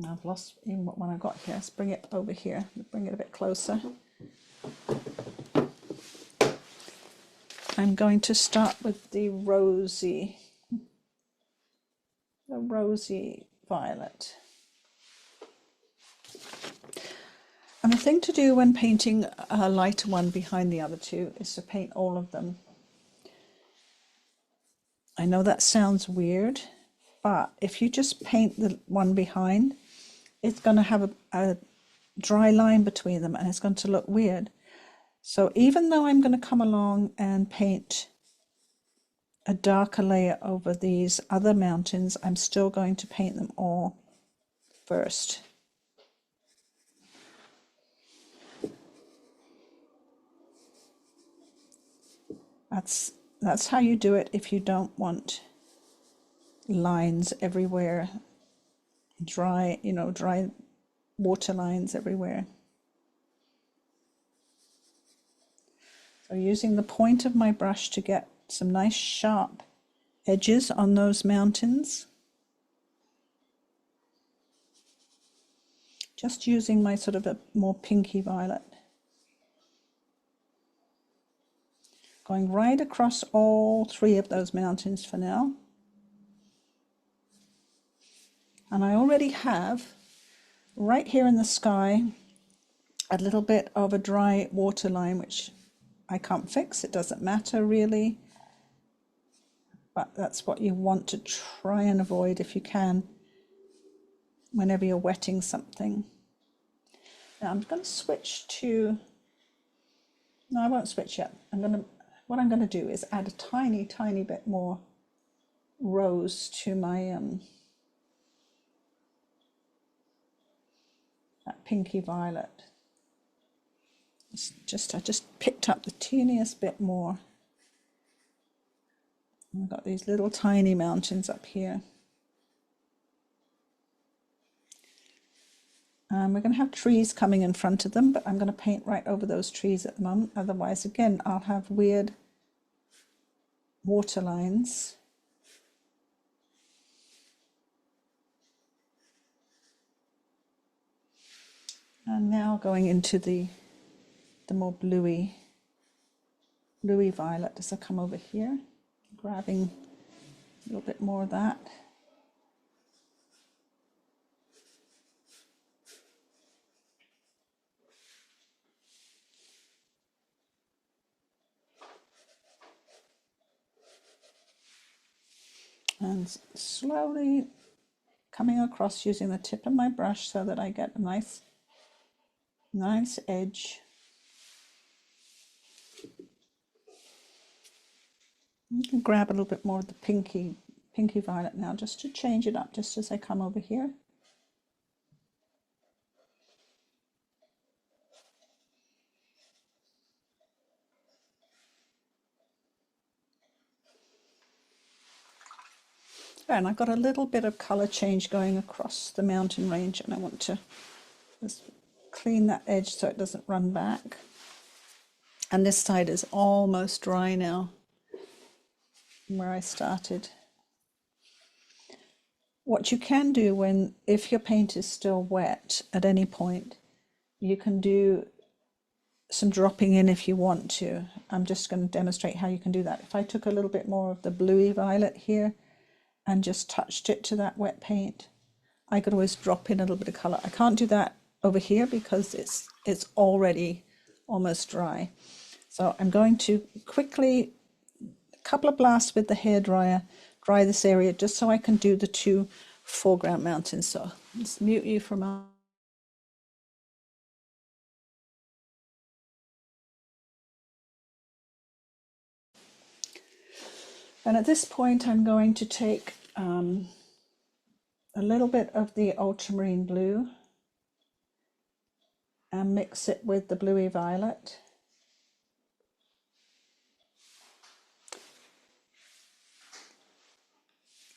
I've lost even what one I got here. Let's bring it over here, bring it a bit closer. I'm going to start with the rosy violet. And the thing to do when painting a lighter one behind the other two is to paint all of them. I know that sounds weird, but if you just paint the one behind, it's going to have a dry line between them and it's going to look weird. So even though I'm going to come along and paint a darker layer over these other mountains, I'm still going to paint them all first. That's how you do it if you don't want lines everywhere, dry water lines everywhere. So using the point of my brush to get some nice sharp edges on those mountains. Just using my sort of a more pinky violet. Going right across all 3 of those mountains for now. And I already have, right here in the sky, a little bit of a dry water line, which I can't fix. It doesn't matter really. but that's what you want to try and avoid if you can whenever you're wetting something. Now I'm going to switch to, no, I won't switch yet. What I'm going to do is add a tiny bit more rose to my that pinky violet. I just picked up the teeniest bit more. I've got these little tiny mountains up here. We're going to have trees coming in front of them, but I'm going to paint right over those trees at the moment. Otherwise, again, I'll have weird water lines. And now going into the more bluey violet as I come over here, grabbing a little bit more of that. And slowly coming across using the tip of my brush so that I get a nice edge. You can grab a little bit more of the pinky violet now, just to change it up, just as I come over here. And I've got a little bit of color change going across the mountain range, and I want to just clean that edge so it doesn't run back. And this side is almost dry now from where I started. What you can do if your paint is still wet at any point, you can do some dropping in if you want to. I'm just going to demonstrate how you can do that. If I took a little bit more of the bluey violet here and just touched it to that wet paint, I could always drop in a little bit of color. I can't do that over here because it's already almost dry. So I'm going to quickly, a couple of blasts with the hairdryer, dry this area just so I can do the two foreground mountains. So let's mute you for a moment. And at this point, I'm going to take a little bit of the Ultramarine Blue and mix it with the bluey violet.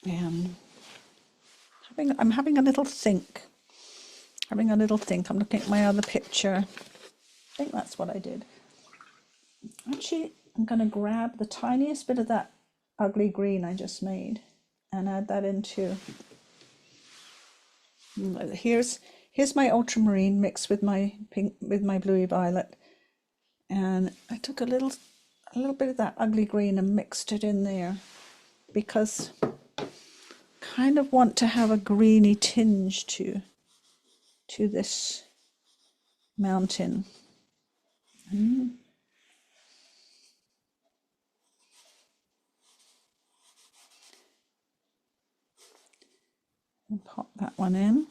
And I'm having a little think. I'm looking at my other picture. I think that's what I did. Actually, I'm going to grab the tiniest bit of that ugly green I just made and add that into. Here's my ultramarine mixed with my pink, with my bluey violet, and I took a little bit of that ugly green and mixed it in there because I kind of want to have a greeny tinge to this mountain. And pop that one in.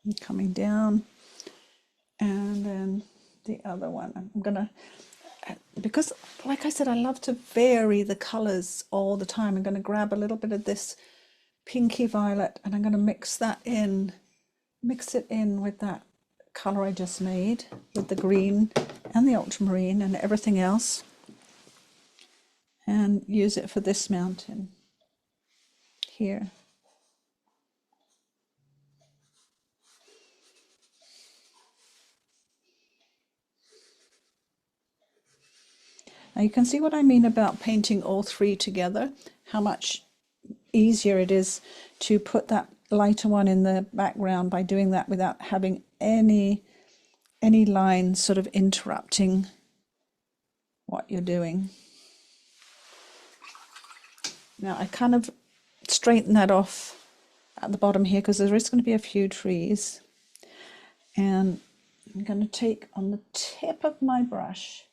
And coming down, and then the other one. I'm gonna, because like I said, I love to vary the colors all the time. I'm going to grab a little bit of this pinky violet and I'm going to mix it in with that color I just made with the green and the ultramarine and everything else, and use it for this mountain here. Now you can see what I mean about painting all three together, how much easier it is to put that lighter one in the background by doing that without having any lines sort of interrupting what you're doing. Now I kind of straighten that off at the bottom here because there is going to be a few trees. And I'm going to take on the tip of my brush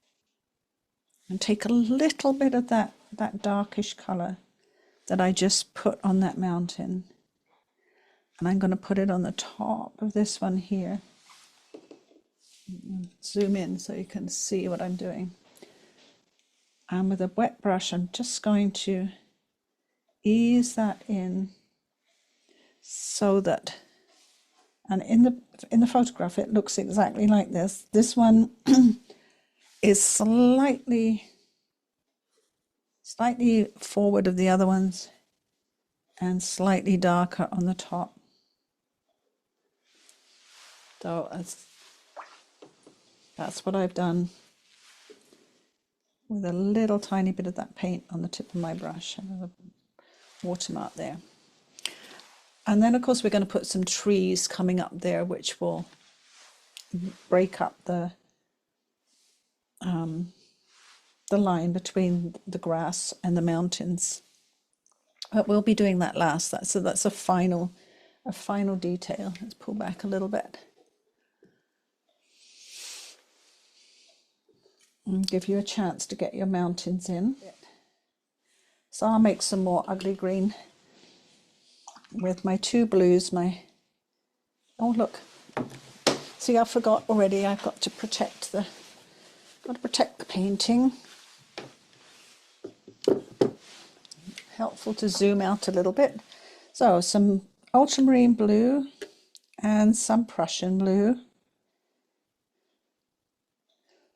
and take a little bit of that darkish colour that I just put on that mountain. And I'm going to put it on the top of this one here. Zoom in so you can see what I'm doing. And with a wet brush, I'm just going to ease that in so that, and in the photograph it looks exactly like this. This one is slightly forward of the other ones and slightly darker on the top. So that's what I've done with a little tiny bit of that paint on the tip of my brush and a watermark there. And then of course we're going to put some trees coming up there which will break up the line between the grass and the mountains. But we'll be doing that last. So that's a final detail. Let's pull back a little bit and give you a chance to get your mountains in. So I'll make some more ugly green with my two blues. Oh look, see, I forgot already. I've got to protect the painting. Helpful to zoom out a little bit. So some Ultramarine Blue and some Prussian Blue.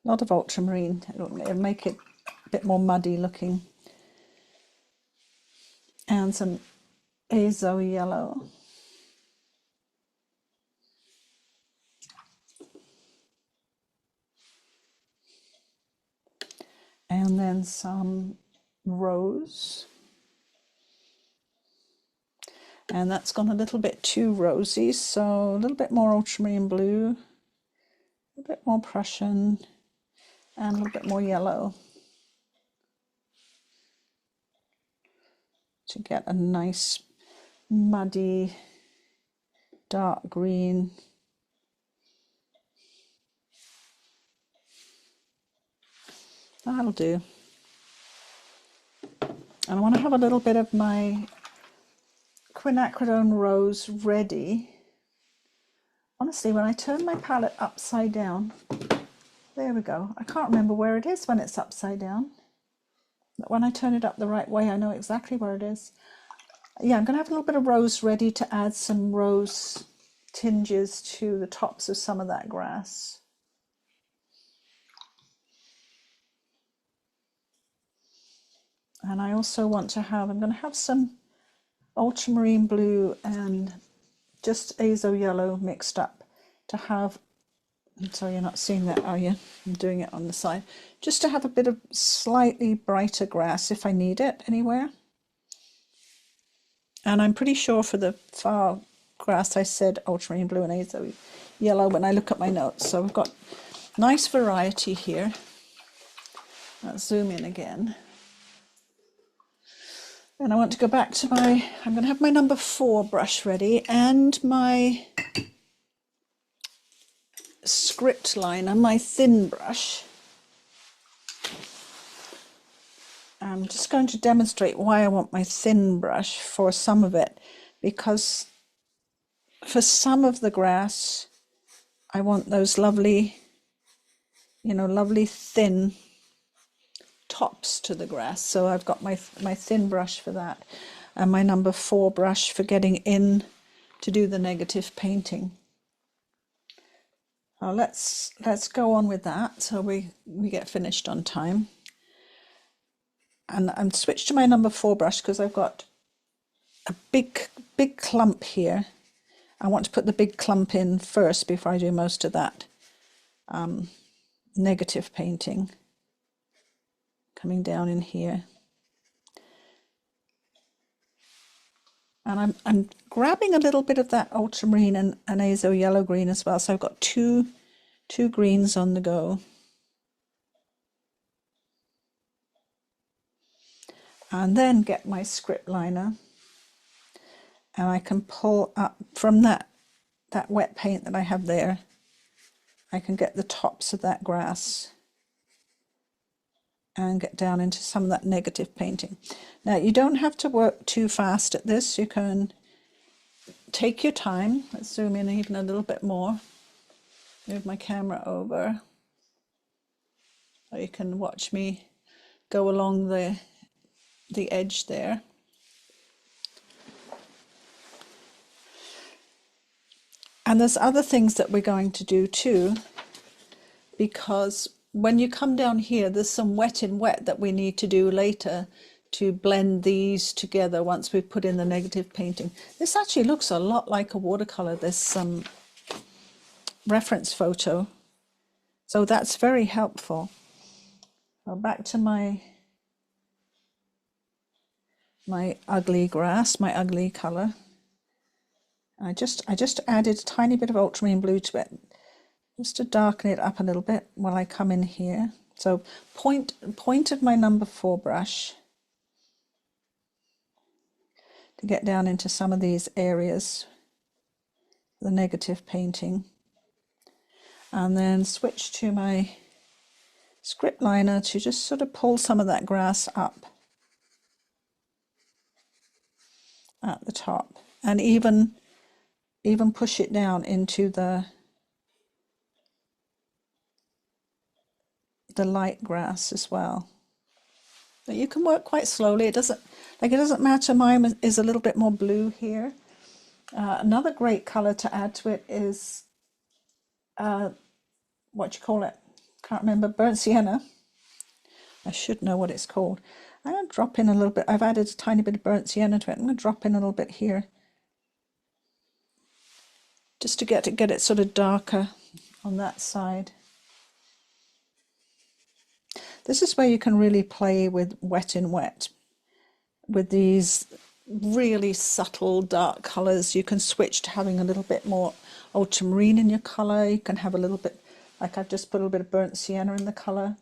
A lot of ultramarine. It'll make it a bit more muddy looking. And some azo yellow. And then some rose. And that's gone a little bit too rosy, so a little bit more ultramarine blue, a bit more Prussian, and a little bit more yellow to get a nice muddy dark green. That'll do. And I want to have a little bit of my Quinacridone Rose ready. Honestly, when I turn my palette upside down, there we go. I can't remember where it is when it's upside down. But when I turn it up the right way, I know exactly where it is. Yeah, I'm going to have a little bit of rose ready to add some rose tinges to the tops of some of that grass. And I also want to have, I'm going to have some ultramarine blue and just azo yellow mixed up to have, so you're not seeing that, are you? I'm doing it on the side. Just to have a bit of slightly brighter grass if I need it anywhere. And I'm pretty sure for the far grass I said ultramarine blue and azo yellow when I look at my notes. So we've got nice variety here. Let's zoom in again. And I want to go back to I'm going to have my number 4 brush ready and my script liner, my thin brush. I'm just going to demonstrate why I want my thin brush for some of it, because for some of the grass I want those lovely, lovely thin tops to the grass. So I've got my thin brush for that and my number 4 brush for getting in to do the negative painting. Now let's go on with that so we get finished on time. And I'm switched to my number 4 brush because I've got a big clump here. I want to put the big clump in first before I do most of that negative painting. Coming down in here. And I'm grabbing a little bit of that ultramarine and azo yellow green as well. So I've got two greens on the go. And then get my script liner and I can pull up from that wet paint that I have there. I can get the tops of that grass and get down into some of that negative painting. Now, you don't have to work too fast at this. You can take your time. Let's zoom in even a little bit more. Move my camera over so you can watch me go along the edge there. And there's other things that we're going to do too, because when you come down here, there's some wet in wet that we need to do later to blend these together once we put in the negative painting. This actually looks a lot like a watercolor, this reference photo. So that's very helpful. Now back to my ugly grass, my ugly color. I just added a tiny bit of ultramarine blue to it, just to darken it up a little bit while I come in here. So point of my number 4 brush to get down into some of these areas, the negative painting, and then switch to my script liner to just sort of pull some of that grass up at the top, and even push it down into the light grass as well. But you can work quite slowly. It doesn't matter. Mine is a little bit more blue here. Another great color to add to it is what you call it? Can't remember. Burnt sienna. I should know what it's called. I'm going to drop in a little bit. I've added a tiny bit of burnt sienna to it. I'm going to drop in a little bit here, just to get it sort of darker on that side. This is where you can really play with wet in wet. With these really subtle dark colors, you can switch to having a little bit more ultramarine in your color. You can have a little bit, like I've just put a little bit of burnt sienna in the color.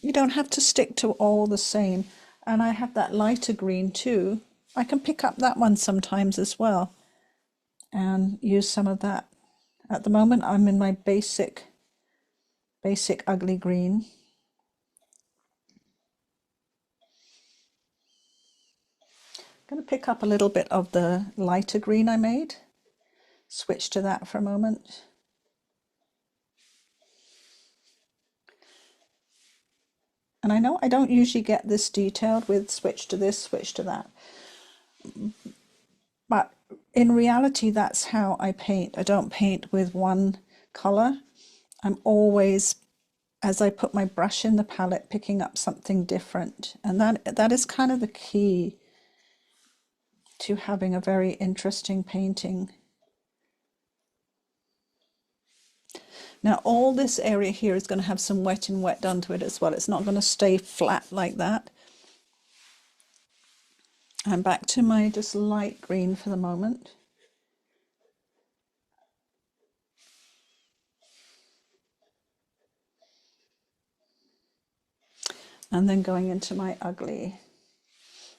You don't have to stick to all the same. And I have that lighter green too. I can pick up that one sometimes as well and use some of that. At the moment I'm in my basic ugly green. I'm going to pick up a little bit of the lighter green I made. Switch to that for a moment. And I know I don't usually get this detailed with switch to this, switch to that. But in reality, that's how I paint. I don't paint with one color. I'm always, as I put my brush in the palette, picking up something different. And that is kind of the key to having a very interesting painting. Now all this area here is going to have some wet and wet done to it as well. It's not going to stay flat like that. I'm back to my just light green for the moment. And then going into my ugly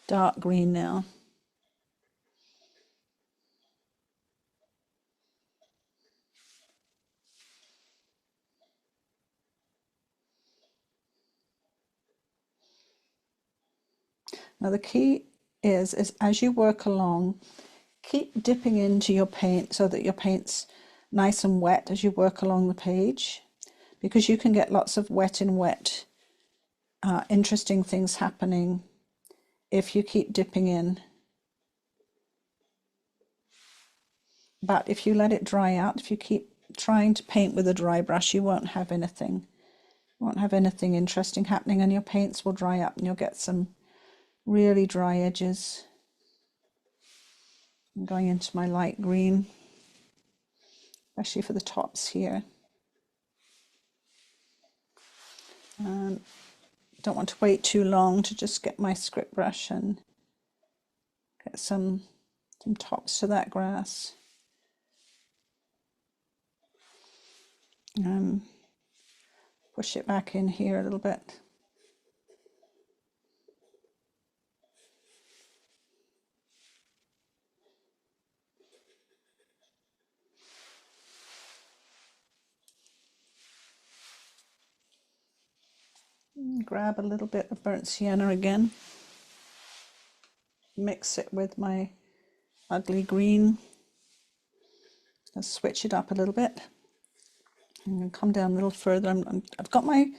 dark green now. Now the key is as you work along, keep dipping into your paint so that your paint's nice and wet as you work along the page, because you can get lots of wet in wet, interesting things happening if you keep dipping in. But if you let it dry out, if you keep trying to paint with a dry brush, you won't have anything. You won't have anything interesting happening, and your paints will dry up and you'll get some really dry edges. I'm going into my light green, especially for the tops here. And don't want to wait too long to just get my script brush and get some tops to that grass. Push it back in here a little bit. Grab a little bit of burnt sienna again. Mix it with my ugly green. Let's switch it up a little bit. I'm going to come down a little further. I've got my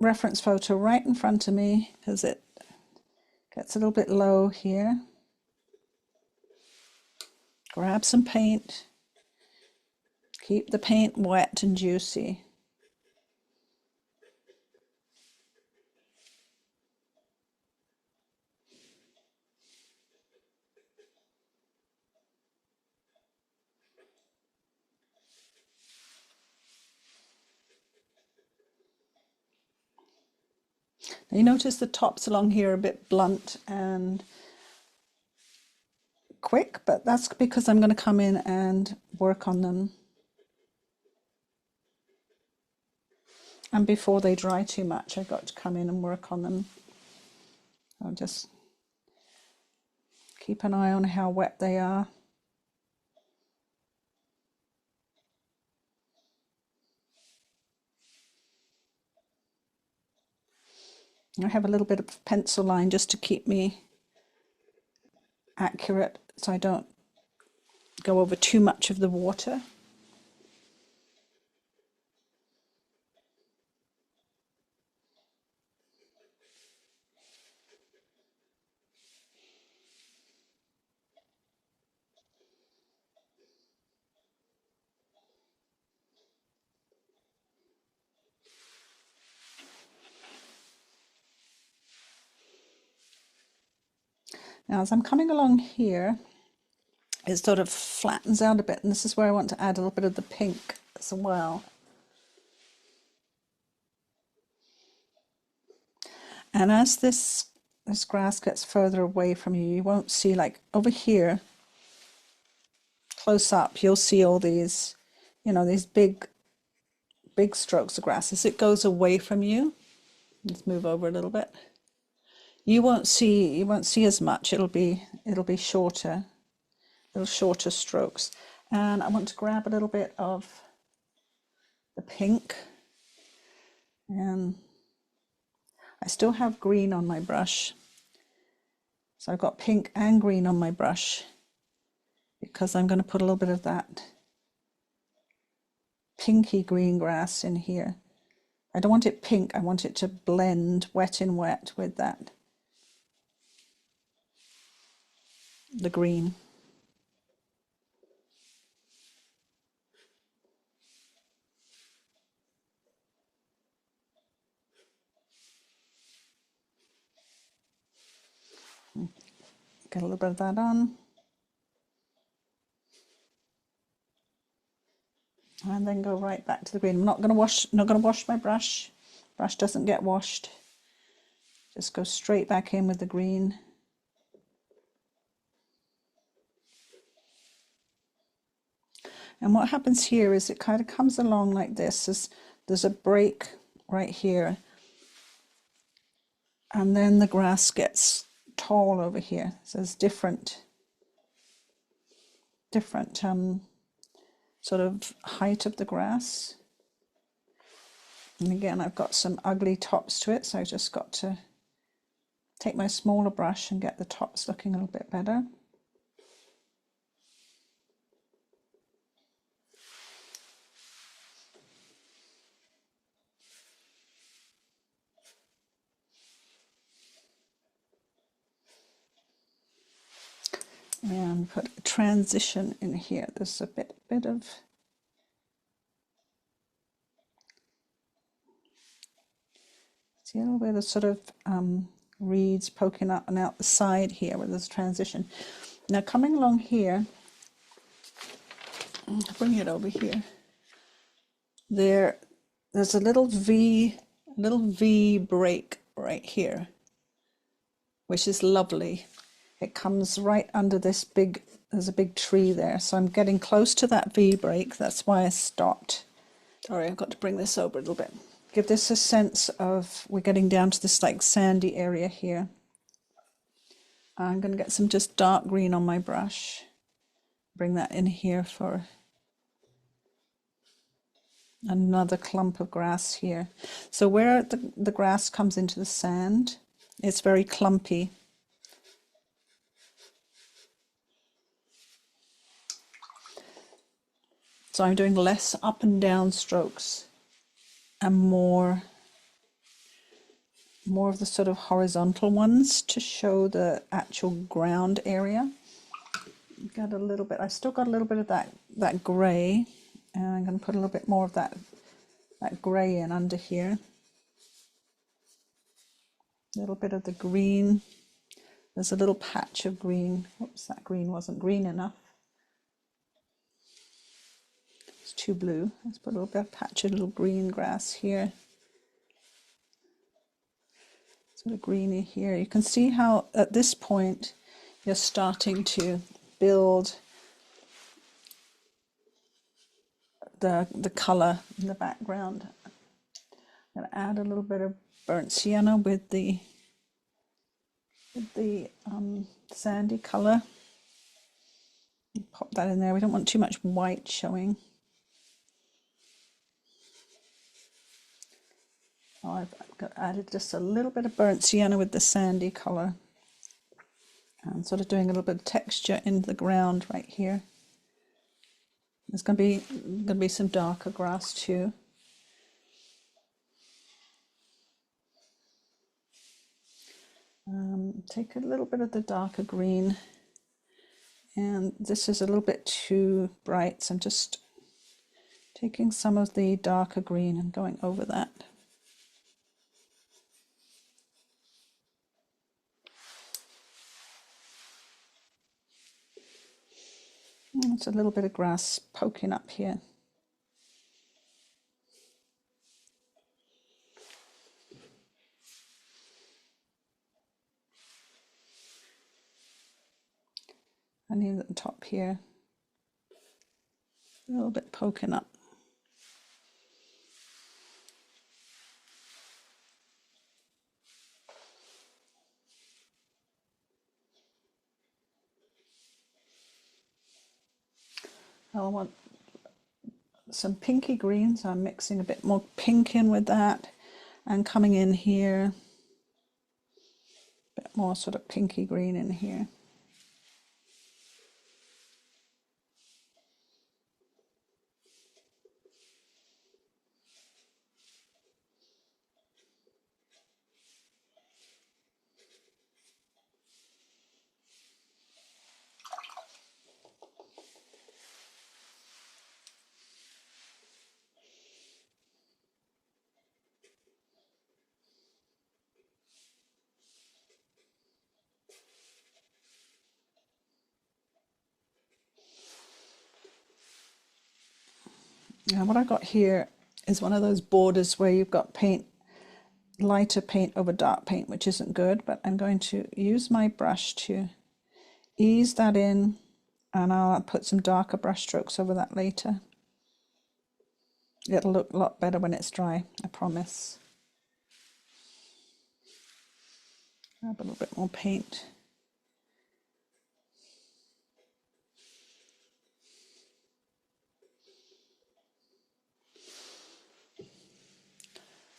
reference photo right in front of me because it gets a little bit low here. Grab some paint. Keep the paint wet and juicy. Now you notice the tops along here are a bit blunt and quick, but that's because I'm going to come in and work on them. And before they dry too much, I've got to come in and work on them. I'll just keep an eye on how wet they are. I have a little bit of pencil line just to keep me accurate so I don't go over too much of the water. Now as I'm coming along here, it sort of flattens out a bit, and this is where I want to add a little bit of the pink as well. And as this grass gets further away from you, you won't see, like over here, close up, you'll see all these, you know, these big strokes of grass. As it goes away from you, let's move over a little bit. You won't see as much. It'll be shorter, little shorter strokes. And I want to grab a little bit of the pink, and I still have green on my brush. So I've got pink and green on my brush because I'm going to put a little bit of that pinky green grass in here. I don't want it pink, I want it to blend wet in wet with that, the green. Get a little bit of that on. And then go right back to the green. I'm not going to wash my brush. Brush doesn't get washed. Just go straight back in with the green. And what happens here is it kind of comes along like this. There's a break right here. And then the grass gets tall over here. So there's different sort of height of the grass. And again, I've got some ugly tops to it, so I just got to take my smaller brush and get the tops looking a little bit better. And put a transition in here. There's a bit of see a little bit of sort of reeds poking up and out the side here where there's a transition. Now coming along here, I'll bring it over here. There's a little V break right here, which is lovely. It comes right under this there's a big tree there, so I'm getting close to that V break. That's why I stopped. Sorry, I've got to bring this over a little bit. Give this a sense of, we're getting down to this like sandy area here. I'm going to get some just dark green on my brush. Bring that in here for Another clump of grass here. So where the grass comes into the sand, it's very clumpy. So I'm doing less up and down strokes and more of the sort of horizontal ones to show the actual ground area. Got a little bit, I've still got a little bit of that grey, and I'm going to put a little bit more of that grey in under here. A little bit of the green. There's a little patch of green. Oops, that green wasn't green enough. It's too blue. Let's put a little bit of patch of little green grass here. Sort of greeny here. You can see how at this point you're starting to build the colour in the background. I'm going to add a little bit of burnt sienna with the sandy colour. Pop that in there. We don't want too much white showing. Oh, I've added just a little bit of burnt sienna with the sandy colour. And sort of doing a little bit of texture in the ground right here. There's going to be some darker grass too. Take a little bit of the darker green, and this is a little bit too bright, so I'm just taking some of the darker green and going over that. And it's a little bit of grass poking up here. And even at the top here, a little bit poking up. I want some pinky green, so I'm mixing a bit more pink in with that, and coming in here, a bit more sort of pinky green in here. Now what I got here is one of those borders where you've got paint, lighter paint over dark paint, which isn't good, but I'm going to use my brush to ease that in, and I'll put some darker brush strokes over that later. It'll look a lot better when it's dry, I promise. Grab a little bit more paint.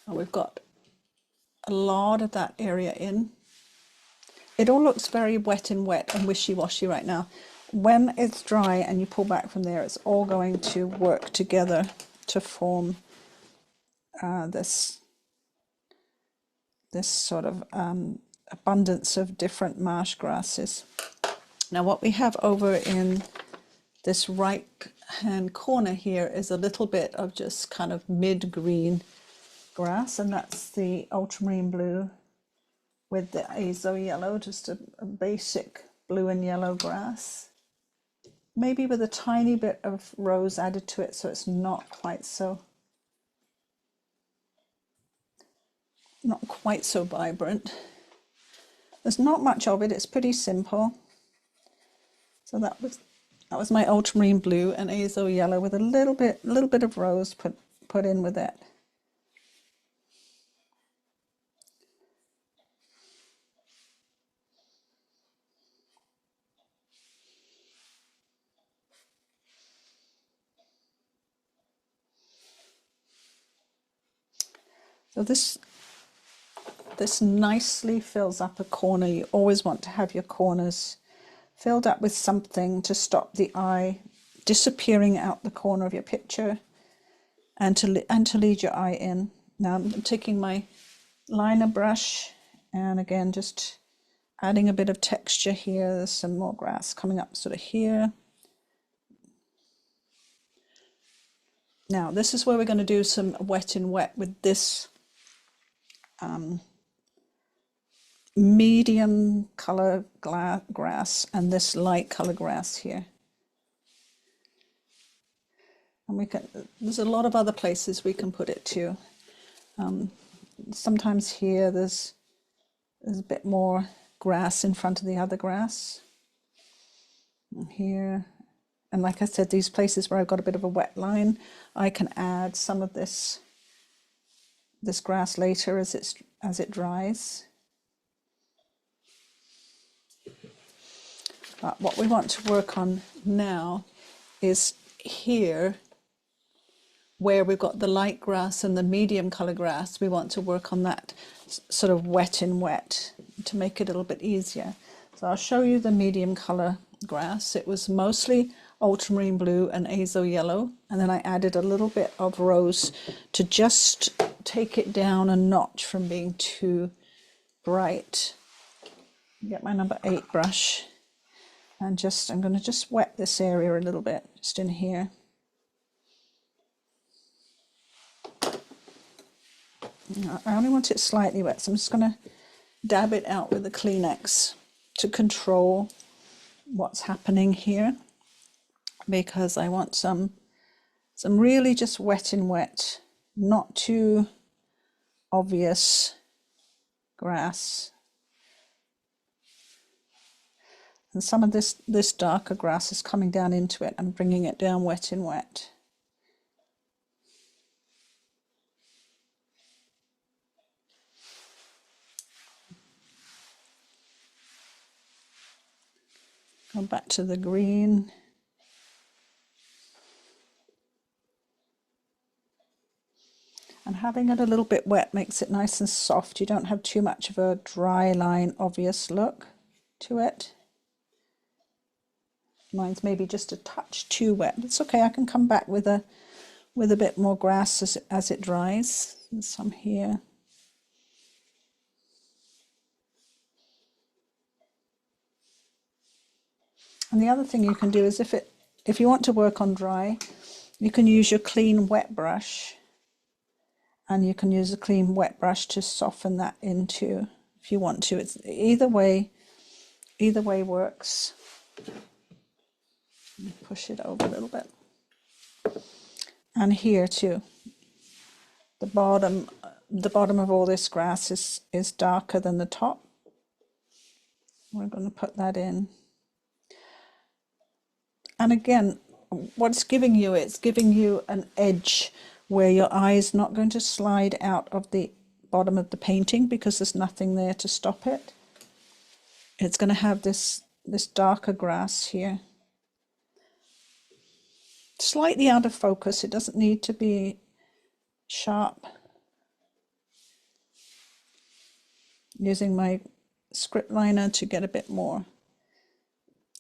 Oh, we've got a lot of that area in. It all looks very wet and wishy-washy right now. When it's dry and you pull back from there, it's all going to work together to form this sort of abundance of different marsh grasses. Now what we have over in this right hand corner here is a little bit of just kind of mid-green grass, and that's the Ultramarine Blue with the azo yellow, just a basic blue and yellow grass, maybe with a tiny bit of rose added to it, so it's not quite so vibrant. There's not much of it, it's pretty simple. So that was my Ultramarine Blue and azo yellow with a little bit of rose put in with it. So this nicely fills up a corner. You always want to have your corners filled up with something to stop the eye disappearing out the corner of your picture and to lead your eye in. Now I'm taking my liner brush and again just adding a bit of texture here. There's some more grass coming up sort of here. Now this is where we're going to do some wet in wet with this medium color grass and this light color grass here. And there's a lot of other places we can put it too. Sometimes here there's a bit more grass in front of the other grass. And here, and like I said, these places where I've got a bit of a wet line, I can add some of this grass later as it dries. But what we want to work on now is here where we've got the light grass and the medium color grass. We want to work on that sort of wet in wet to make it a little bit easier. So I'll show you the medium color grass. It was mostly ultramarine blue and azo yellow, and then I added a little bit of rose to just take it down a notch from being too bright. Get my number 8 brush and I'm going to just wet this area a little bit, just in here. I only want it slightly wet, so I'm just going to dab it out with a Kleenex to control what's happening here, because I want some really just wet in wet, not too obvious grass. And some of this darker grass is coming down into it and bringing it down wet in wet. Go back to the green. And having it a little bit wet makes it nice and soft. You don't have too much of a dry line, obvious look to it. Mine's maybe just a touch too wet. It's okay, I can come back with a bit more grass as it dries. There's some here. And the other thing you can do is if you want to work on dry, you can use your clean wet brush, and you can use a clean wet brush to soften that into if you want to. It's either way works. Push it over a little bit. And here too, the bottom of all this grass is darker than the top. We're going to put that in. And again, what's giving you, it's giving you an edge where your eye is not going to slide out of the bottom of the painting because there's nothing there to stop it. It's going to have this darker grass here. Slightly out of focus, it doesn't need to be sharp. Using my script liner to get a bit more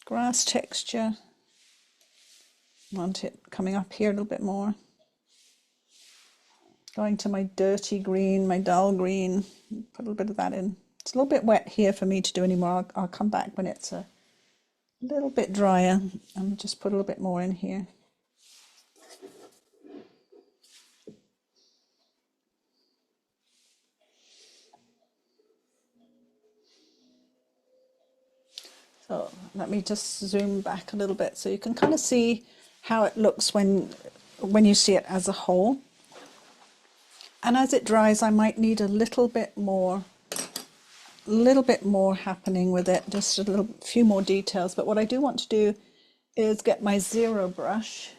grass texture. Want it coming up here a little bit more. Going to my dirty green, my dull green, put a little bit of that in. It's a little bit wet here for me to do anymore. I'll come back when it's a little bit drier and just put a little bit more in here. So let me just zoom back a little bit so you can kind of see how it looks when you see it as a whole. And as it dries, I might need a little bit more happening with it, just a few more details. But what I do want to do is get my zero brush.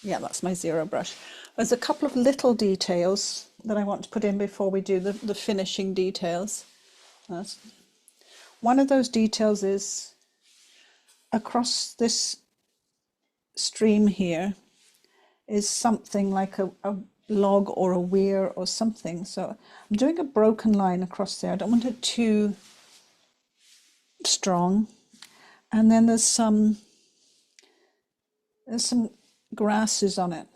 Yeah, that's my zero brush. There's a couple of little details that I want to put in before we do the finishing details. One of those details is across this stream here is something like a log or a weir or something. So I'm doing a broken line across there. I don't want it too strong. And then there's some grasses on it.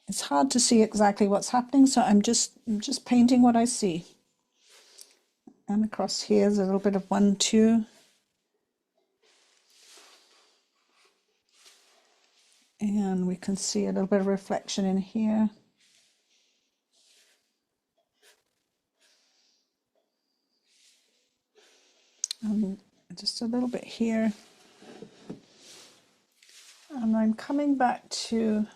It's hard to see exactly what's happening, so I'm just painting what I see. And across here is a little bit of 1, 2. And we can see a little bit of reflection in here. And just a little bit here. And I'm coming back to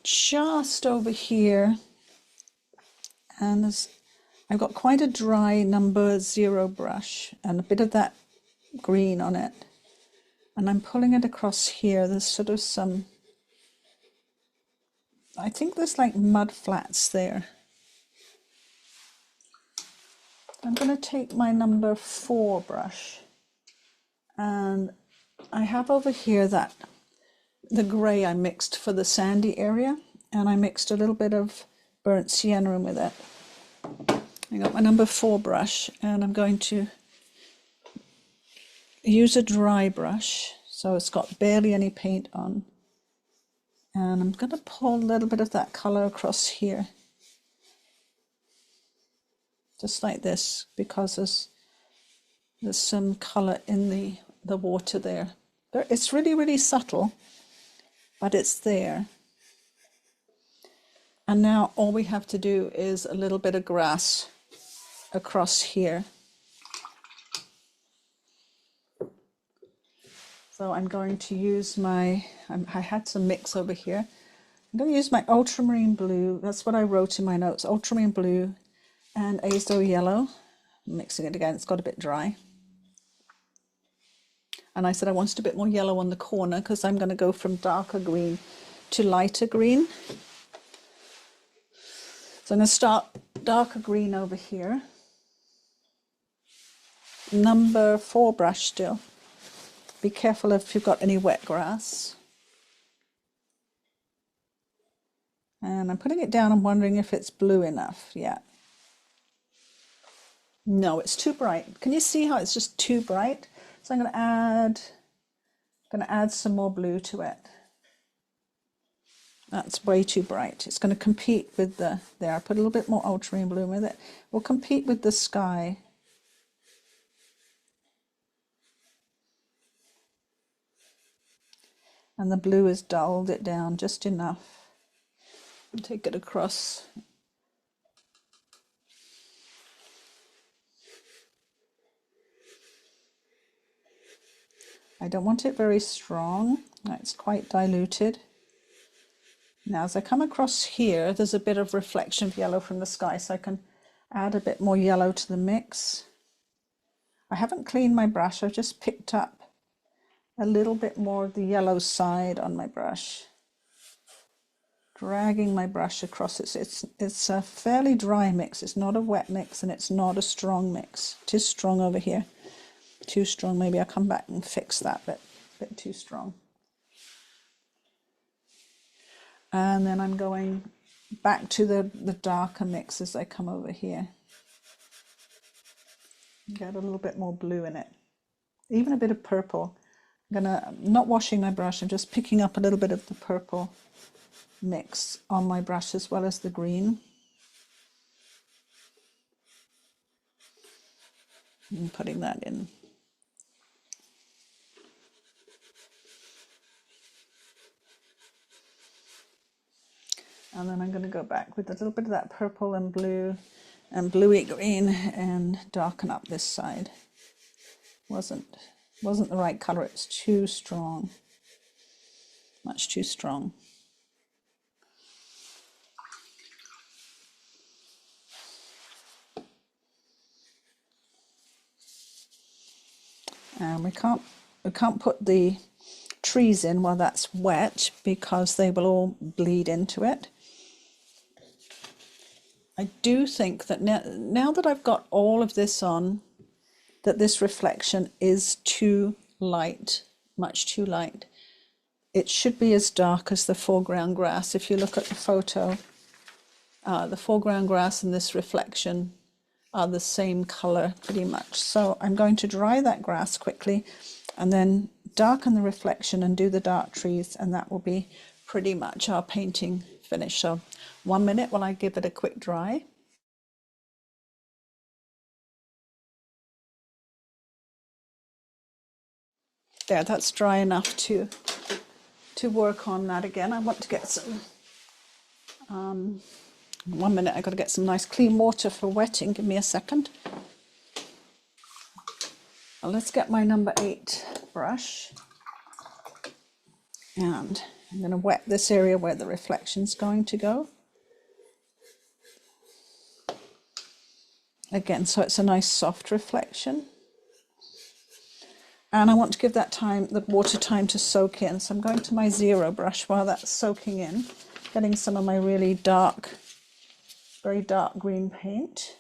just over here. And I've got quite a dry number 0 brush and a bit of that green on it. And I'm pulling it across here. There's sort of some, I think there's like mud flats there. I'm going to take my number 4 brush, and I have over here the grey I mixed for the sandy area, and I mixed a little bit of burnt sienna with it. I got my number 4 brush, and I'm going to use a dry brush, so it's got barely any paint on. And I'm going to pull a little bit of that colour across here. Just like this, because there's some colour in the water there. It's really, really subtle, but it's there. And now all we have to do is a little bit of grass across here. So I'm going to use I had some mix over here. I'm going to use my Ultramarine Blue. That's what I wrote in my notes. Ultramarine Blue and Azo Yellow. I'm mixing it again. It's got a bit dry. And I said I wanted a bit more yellow on the corner because I'm going to go from darker green to lighter green. So I'm going to start darker green over here. Number 4 brush still. Be careful if you've got any wet grass. And I'm putting it down and wondering if it's blue enough yet. No, it's too bright. Can you see how it's just too bright? So I'm going to add some more blue to it. That's way too bright. It's going to compete with there, I put a little bit more ultramarine blue with it. We'll compete with the sky. And the blue has dulled it down just enough. And take it across. I don't want it very strong. It's quite diluted. Now as I come across here, there's a bit of reflection of yellow from the sky, so I can add a bit more yellow to the mix. I haven't cleaned my brush, I've just picked up a little bit more of the yellow side on my brush. Dragging my brush across it. It's a fairly dry mix. It's not a wet mix and it's not a strong mix. It is strong over here. Too strong. Maybe I'll come back and fix that bit too strong. And then I'm going back to the darker mix as I come over here. Get a little bit more blue in it. Even a bit of purple. I'm not washing my brush, I'm just picking up a little bit of the purple mix on my brush as well as the green. And putting that in. And then I'm going to go back with a little bit of that purple and blue and bluey green and darken up this side. Wasn't the right color, it's too strong. Much too strong. And we can't put the trees in while that's wet because they will all bleed into it. I do think that now that I've got all of this on, that this reflection is too light, much too light. it should be as dark as the foreground grass. If you look at the photo, the foreground grass and this reflection are the same color pretty much. So I'm going to dry that grass quickly and then darken the reflection and do the dark trees, and that will be pretty much our painting finished. So 1 minute while I give it a quick dry. There, that's dry enough to work on that again. I want to get some 1 minute, I've got to get some nice clean water for wetting. Give me a second. Well, let's get my number 8 brush, and I'm going to wet this area where the reflection's going to go. Again, so it's a nice soft reflection. And I want to give that time, the water time to soak in. So I'm going to my 0 brush while that's soaking in, getting some of my really dark, very dark green paint.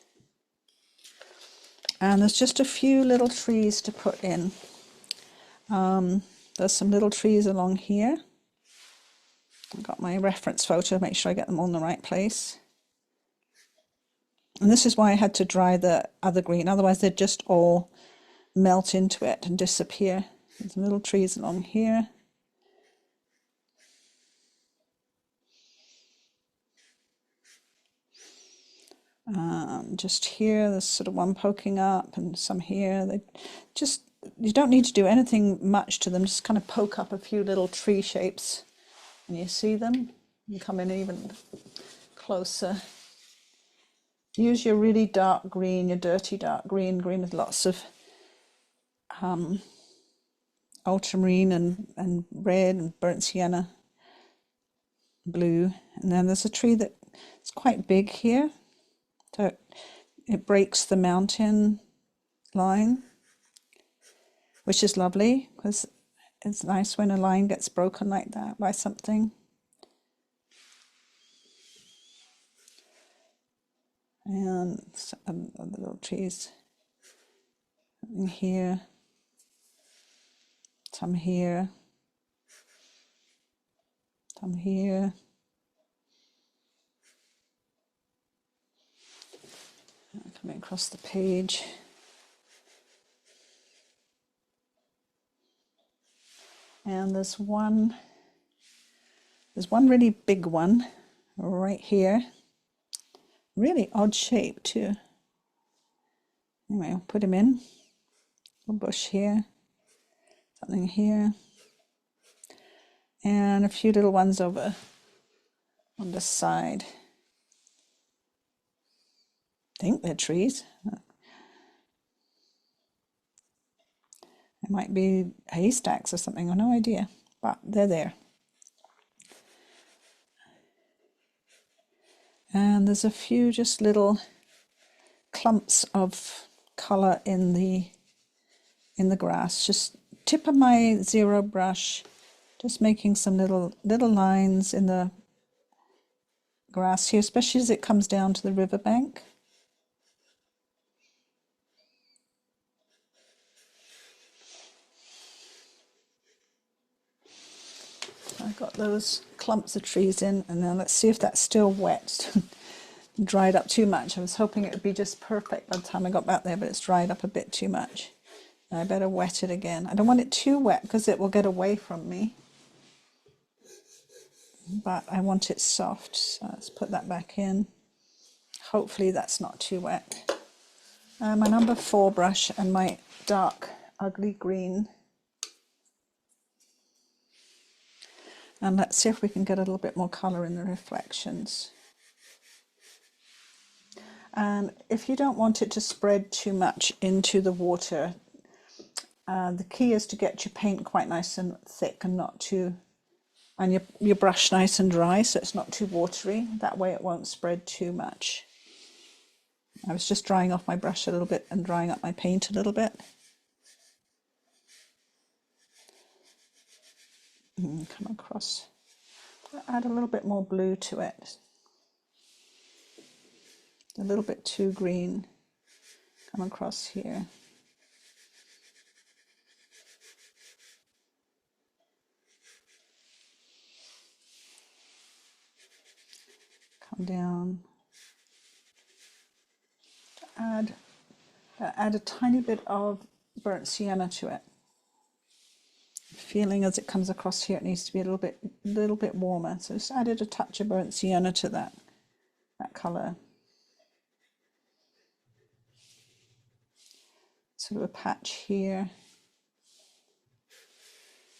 And there's just a few little trees to put in. There's some little trees along here. I've got my reference photo, make sure I get them all in the right place. And this is why I had to dry the other green, otherwise they'd just all melt into it and disappear. There's some little trees along here. Just here, there's sort of one poking up, and some here. They just, you don't need to do anything much to them, just kind of poke up a few little tree shapes. And you see them, you come in even closer. Use your really dark green, your dirty dark green, green with lots of ultramarine and red and burnt sienna blue. And then there's a tree that's quite big here, so it breaks the mountain line, which is lovely because it's nice when a line gets broken like that by something. And some of the little trees in here, some here, some here. Coming across the page. And there's one really big one right here. Really odd shape too. Anyway, I'll put him in. A bush here, something here, and a few little ones over on the side. I think they're trees. It might be haystacks or something, I've no idea, but they're there. And there's a few just little clumps of colour in the grass. Just tip of my 0 brush, just making some little lines in the grass here, especially as it comes down to the riverbank. I've got those clumps of trees in, and now let's see if that's still wet. Dried up too much. I was hoping it would be just perfect by the time I got back there, but it's dried up a bit too much. I better wet it again. I don't want it too wet because it will get away from me, but I want it soft, so let's put that back in. Hopefully that's not too wet. My number 4 brush and my dark ugly green. And let's see if we can get a little bit more colour in the reflections. And if you don't want it to spread too much into the water, the key is to get your paint quite nice and thick and not too, and your brush nice and dry so it's not too watery. That way it won't spread too much. I was just drying off my brush a little bit and drying up my paint a little bit. Come across, add a little bit more blue to it. A little bit too green. Come across here. come down, add a tiny bit of burnt sienna to it. Feeling as it comes across here, it needs to be a little bit warmer. So just added a touch of burnt sienna to that colour. Sort of a patch here.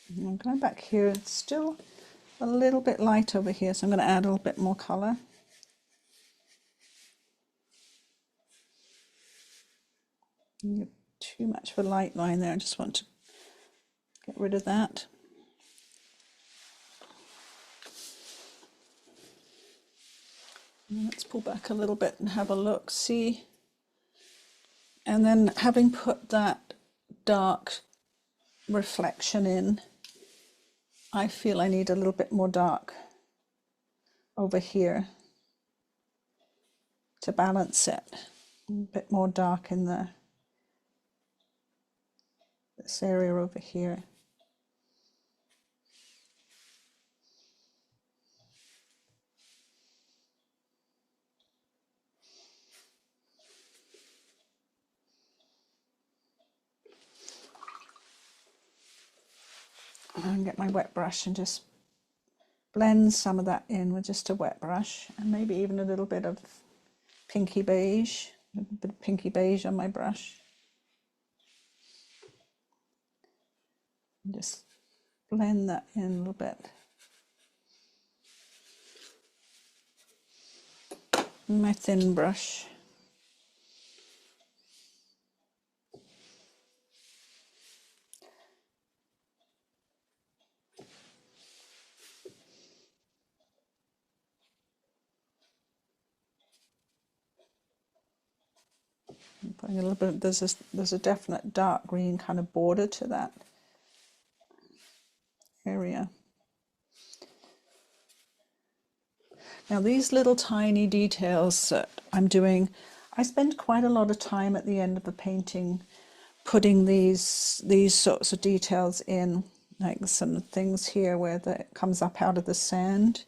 And I'm going back here. It's still a little bit light over here, so I'm going to add a little bit more colour. Too much of a light line there. I just want to get rid of that. Let's pull back a little bit and have a look, see. And then having put that dark reflection in, I feel I need a little bit more dark over here to balance it. A bit more dark in this area over here. And get my wet brush and just blend some of that in with just a wet brush, and maybe even a little bit of pinky beige, a bit of pinky beige on my brush. And just blend that in a little bit. And my thin brush. Putting a little bit, there's a definite dark green kind of border to that area. Now these little tiny details that I'm doing, I spend quite a lot of time at the end of a painting putting these sorts of details in, like some things here where it comes up out of the sand.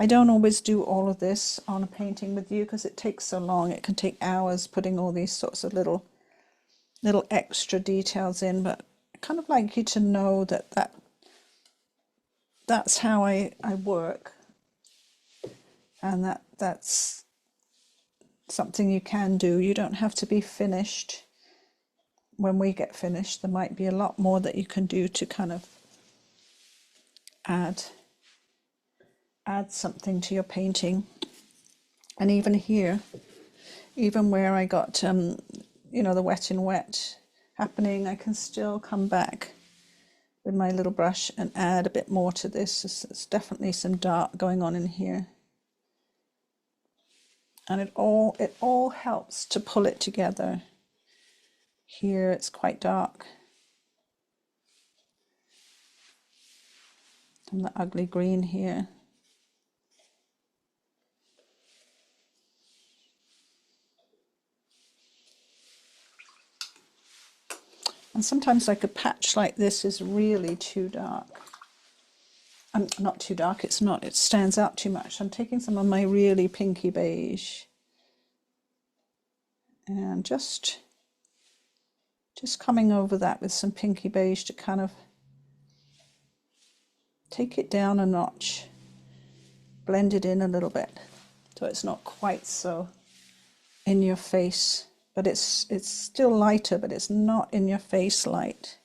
I don't always do all of this on a painting with you because it takes so long. It can take hours putting all these sorts of little extra details in, but I kind of like you to know that's how I work, and that's something you can do. You don't have to be finished when we get finished. There might be a lot more that you can do to kind of add something to your painting. And even here, even where I got you know, the wet in wet happening, I can still come back with my little brush and add a bit more to this. There's definitely some dark going on in here, and it all helps to pull it together. Here it's quite dark, and the ugly green here. And sometimes like a patch like this is really too dark. Not too dark, it's not, it stands out too much. I'm taking some of my really pinky beige and just coming over that with some pinky beige to kind of take it down a notch, blend it in a little bit so it's not quite so in your face, but it's still lighter, but it's not in your face light.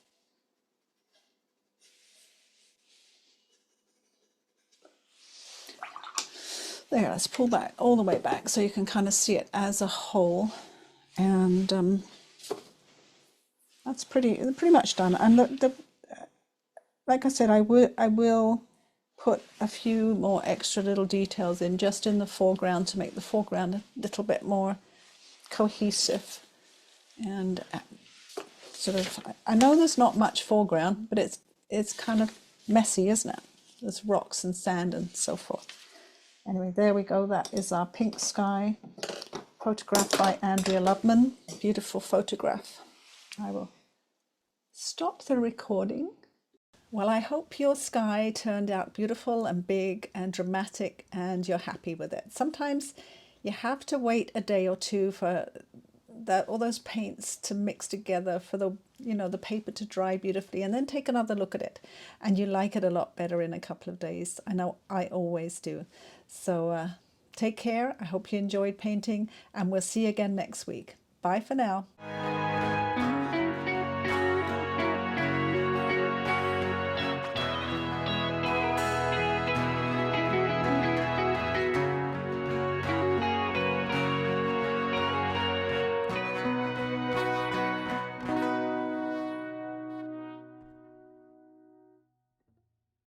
There, let's pull that all the way back so you can kind of see it as a whole. And that's pretty much done. And like I said, I will put a few more extra little details in just in the foreground to make the foreground a little bit more cohesive. And sort of, I know there's not much foreground, but it's kind of messy, isn't it? There's rocks and sand and so forth. Anyway, there we go. That is our pink sky, photographed by Andrea Ludman. Beautiful photograph. I will stop the recording. Well, I hope your sky turned out beautiful and big and dramatic and you're happy with it. Sometimes you have to wait a day or two for all those paints to mix together, for the paper to dry beautifully, and then take another look at it, and you like it a lot better in a couple of days. I know I always do. So take care. I hope you enjoyed painting, and we'll see you again next week. Bye for now.